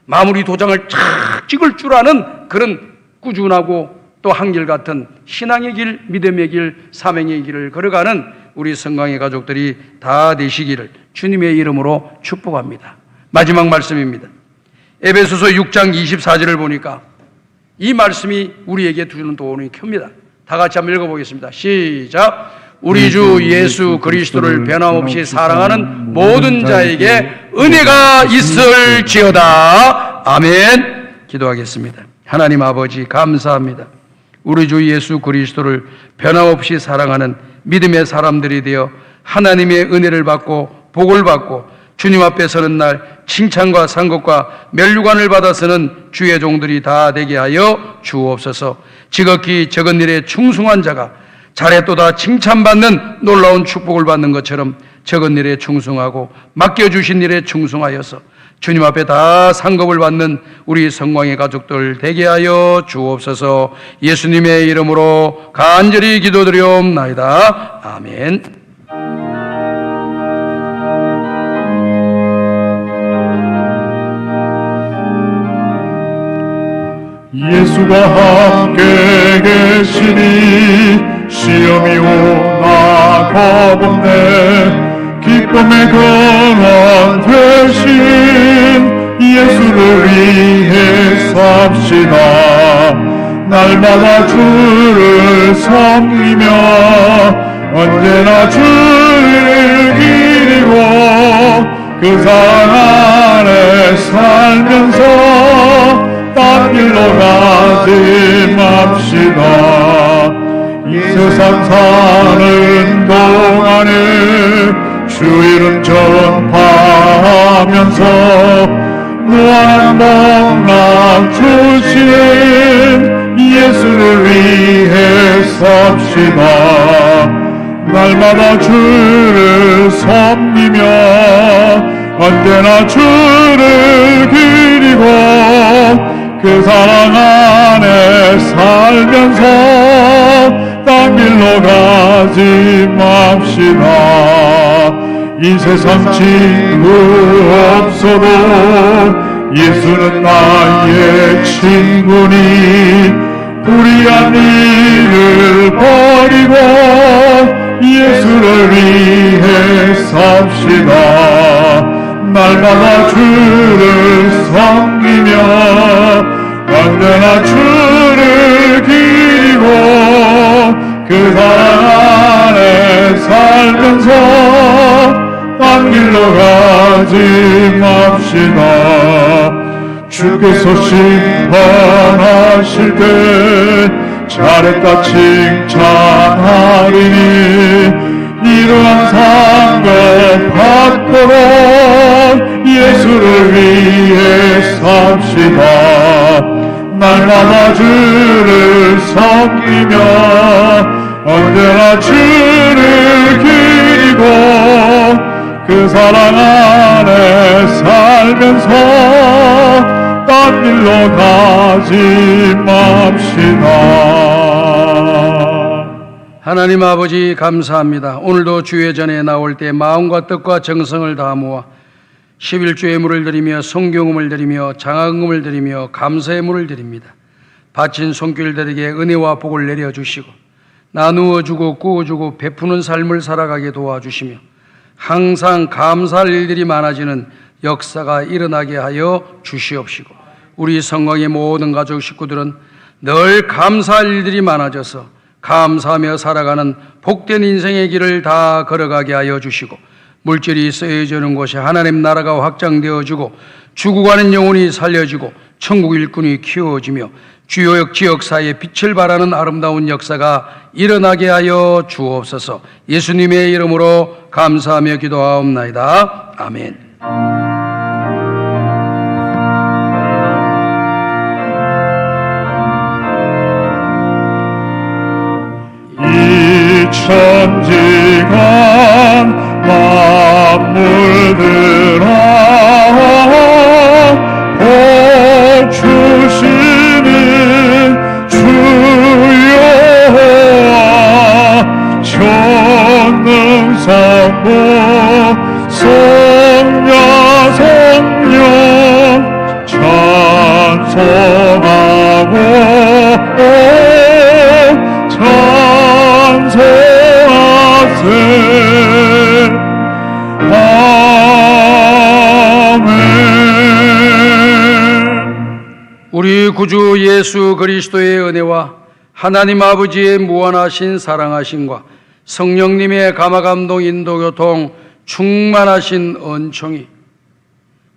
마무리 도장을 착 찍을 줄 아는 그런 꾸준하고 또 한결같은 신앙의 길, 믿음의 길, 사명의 길을 걸어가는 우리 성광의 가족들이 다 되시기를 주님의 이름으로 축복합니다. 마지막 말씀입니다. 에베소서 6장 24절을 보니까 이 말씀이 우리에게 주는 도움이 큽니다. 다 같이 한번 읽어보겠습니다. 시작. 우리 주 예수 그리스도를 변함없이 사랑하는 모든 자에게 은혜가 있을지어다. 아멘. 기도하겠습니다. 하나님 아버지 감사합니다. 우리 주 예수 그리스도를 변함없이 사랑하는 믿음의 사람들이 되어 하나님의 은혜를 받고 복을 받고 주님 앞에 서는 날 칭찬과 상급과 멸류관을 받아서는 주의 종들이 다 되게 하여 주옵소서. 지극히 적은 일에 충성한 자가 잘했도다 칭찬받는 놀라운 축복을 받는 것처럼 적은 일에 충성하고 맡겨주신 일에 충성하여서 주님 앞에 다 상급을 받는 우리 성광의 가족들 되게 하여 주옵소서. 예수님의 이름으로 간절히 기도드리옵나이다. 아멘. 예수가 함께 계시니 시험이 오나 겁없네. 기쁨의 근원 되신 예수를 위해 삽시다. 날마다 주를 섬기며 언제나 주를 기리고 그 사랑 안에 살면서 딴 길로 가지 맙시다. 이 세상 사는 동안에 주 이름 전파하면서 무한한 복락 주신 예수를 위해 삽시다. 날마다 주를 섬기며 언제나 주를 기리고 그 사랑 안에 살면서 딴 길로 가지 맙시다. 이 세상 친구 없어도 예수는 나의 친구니 불의한 일을 버리고 예수를 위해 삽시다. 날마다 주를 섬기며 언제나 주를 기리고 그 사랑 안에 살면서 딴 길로 가지 맙시다. 주께서 심판하실 때 잘했다 칭찬하리니 이러한 상급 받도록 예수를 위해 삽시다. 날마다 주를 섬기며 언제나 주를 기리고 그 사랑 안에 살면서 딴 길로 가지 맙시다. 하나님 아버지 감사합니다. 오늘도 주의 전에 나올 때 마음과 뜻과 정성을 다 모아 11주의 물을 드리며 성경음을 드리며 장화금을 드리며 감사의 물을 드립니다. 바친 손길들에게 은혜와 복을 내려주시고 나누어 주고 꾸어주고 베푸는 삶을 살아가게 도와주시며 항상 감사할 일들이 많아지는 역사가 일어나게 하여 주시옵시고 우리 성광의 모든 가족 식구들은 늘 감사할 일들이 많아져서 감사하며 살아가는 복된 인생의 길을 다 걸어가게 하여 주시고 물질이 쓰여지는 곳에 하나님 나라가 확장되어지고 죽어가는 영혼이 살려지고 천국 일꾼이 키워지며 주요 지역사회에 빛을 발하는 아름다운 역사가 일어나게 하여 주옵소서. 예수님의 이름으로 감사하며 기도하옵나이다. 아멘. 천지간 만물들아 복 주시는 주여와 전능성부 성녀 성령 찬송하고 찬송하세. 우리 구주 예수 그리스도의 은혜와 하나님 아버지의 무한하신 사랑하심과 성령님의 감화감동 인도교통 충만하신 은총이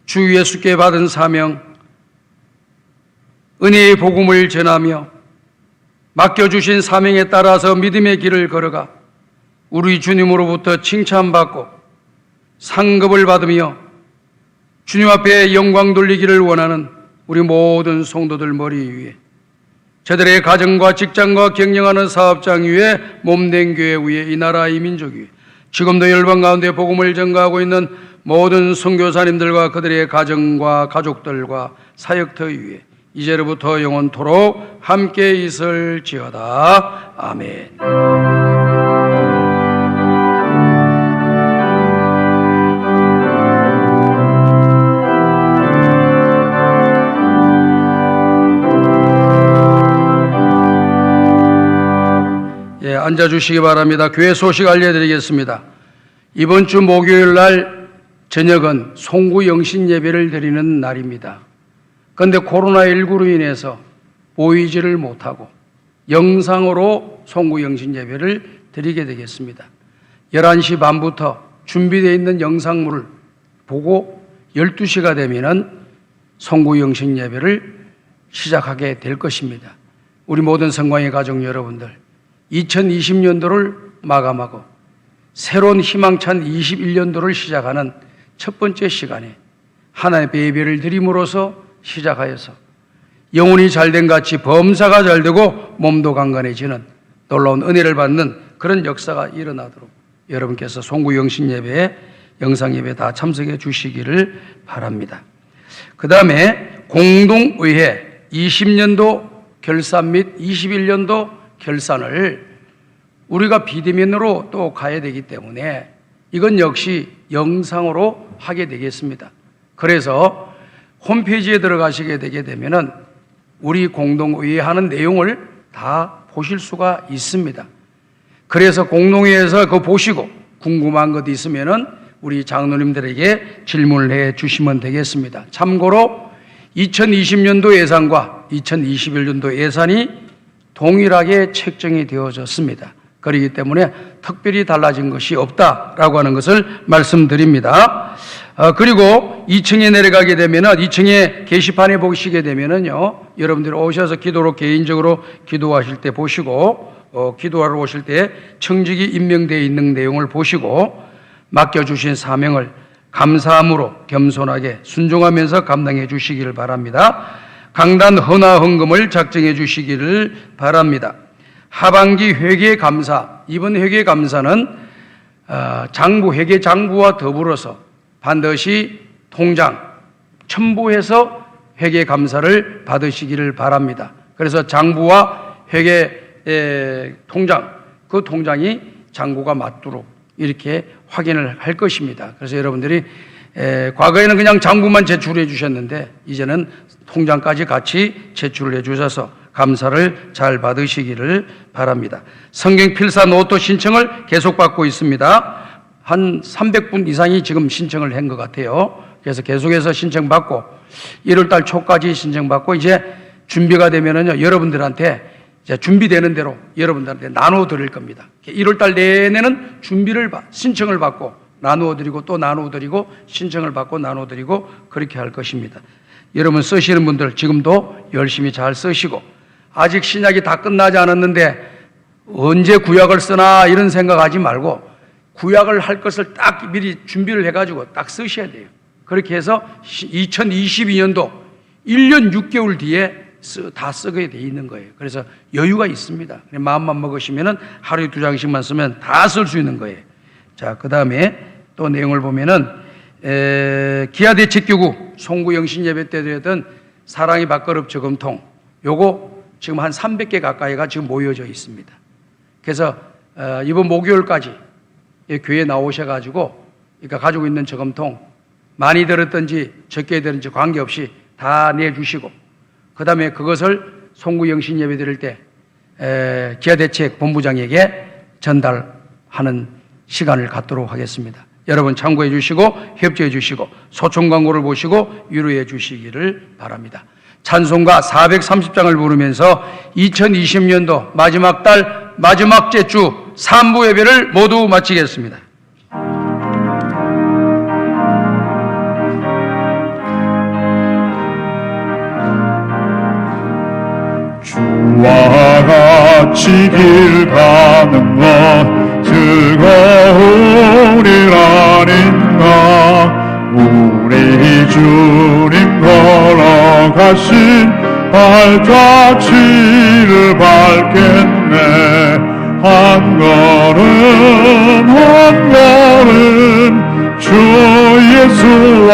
주 예수께 받은 사명 은혜의 복음을 전하며 맡겨주신 사명에 따라서 믿음의 길을 걸어가 우리 주님으로부터 칭찬받고 상급을 받으며 주님 앞에 영광 돌리기를 원하는 우리 모든 성도들 머리 위에, 저들의 가정과 직장과 경영하는 사업장 위에, 몸된 교회 위에, 이 나라 이 민족 위에, 지금도 열방 가운데 복음을 전가하고 있는 모든 선교사님들과 그들의 가정과 가족들과 사역터 위에 이제로부터 영원토록 함께 있을지어다. 아멘. 앉아주시기 바랍니다. 교회 소식 알려드리겠습니다. 이번 주 목요일 날 저녁은 송구 영신 예배를 드리는 날입니다. 그런데 코로나19로 인해서 보이지를 못하고 영상으로 송구 영신 예배를 드리게 되겠습니다. 11시 반부터 준비되어 있는 영상물을 보고 12시가 되면은 송구 영신 예배를 시작하게 될 것입니다. 우리 모든 성광의 가족 여러분들, 2020년도를 마감하고 새로운 희망찬 21년도를 시작하는 첫 번째 시간에 하나님의 예배를 드림으로써 시작하여서 영혼이 잘된 같이 범사가 잘되고 몸도 강건해지는 놀라운 은혜를 받는 그런 역사가 일어나도록 여러분께서 송구 영신 예배에 영상 예배 다 참석해 주시기를 바랍니다. 그 다음에 공동의회 20년도 결산 및 21년도 결산을 우리가 비대면으로 또 가야 되기 때문에 이건 역시 영상으로 하게 되겠습니다. 그래서 홈페이지에 들어가시게 되게 되면은 우리 공동의회 하는 내용을 다 보실 수가 있습니다. 그래서 공동회에서 그거 보시고 궁금한 것 있으면은 우리 장로님들에게 질문을 해 주시면 되겠습니다. 참고로 2020년도 예산과 2021년도 예산이 동일하게 책정이 되어졌습니다. 그렇기 때문에 특별히 달라진 것이 없다라고 하는 것을 말씀드립니다. 그리고 2층에 내려가게 되면은 2층에 게시판에 보시게 되면은요, 여러분들이 오셔서 기도로 개인적으로 기도하실 때 보시고, 기도하러 오실 때 청직이 임명되어 있는 내용을 보시고 맡겨주신 사명을 감사함으로 겸손하게 순종하면서 감당해 주시기를 바랍니다. 강단 헌화헌금을 작정해 주시기를 바랍니다. 하반기 회계감사, 이번 회계감사는 장부, 회계장부와 더불어서 반드시 통장 첨부해서 회계감사를 받으시기를 바랍니다. 그래서 장부와 회계 통장, 그 통장이 장부가 맞도록 이렇게 확인을 할 것입니다. 그래서 여러분들이 과거에는 그냥 장부만 제출해 주셨는데 이제는 통장까지 같이 제출해 주셔서 감사를 잘 받으시기를 바랍니다. 성경 필사 노트 신청을 계속 받고 있습니다. 한 300분 이상이 지금 신청을 한 것 같아요. 그래서 계속해서 신청받고 1월달 초까지 신청받고 이제 준비가 되면은요, 여러분들한테 이제 준비되는 대로 여러분들한테 나누어 드릴 겁니다. 1월달 내내는 신청을 받고 나누어 드리고 또 나누어 드리고 신청을 받고 나누어 드리고 그렇게 할 것입니다. 여러분 쓰시는 분들 지금도 열심히 잘 쓰시고, 아직 신약이 다 끝나지 않았는데 언제 구약을 쓰나 이런 생각하지 말고 구약을 할 것을 딱 미리 준비를 해가지고 딱 쓰셔야 돼요. 그렇게 해서 2022년도 1년 6개월 뒤에 다 쓰게 돼 있는 거예요. 그래서 여유가 있습니다. 마음만 먹으시면은 하루에 2장씩만 쓰면 다 쓸 수 있는 거예요. 자, 그 다음에 또 내용을 보면은 기아대책교구 송구영신 예배 때 드렸던 사랑의 밥그릇 저금통, 요거 지금 한 300개 가까이가 지금 모여져 있습니다. 그래서 이번 목요일까지 교회에 나오셔가지고 그러니까 가지고 있는 저금통 많이 들었든지 적게 들었든지 관계없이 다 내주시고, 그 다음에 그것을 송구영신 예배 드릴 때 기아대책 본부장에게 전달하는 시간을 갖도록 하겠습니다. 여러분 참고해 주시고 협조해 주시고 소총 광고를 보시고 위로해 주시기를 바랍니다. 찬송가 430장을 부르면서 2020년도 마지막 달 마지막째 주 3부 예배를 모두 마치겠습니다. 주와 같이 길 가는 것 즐거우리라닌가. 우리 주님 걸어가신 발자취를 밟겠네. 한 걸음 한 걸음 주 예수와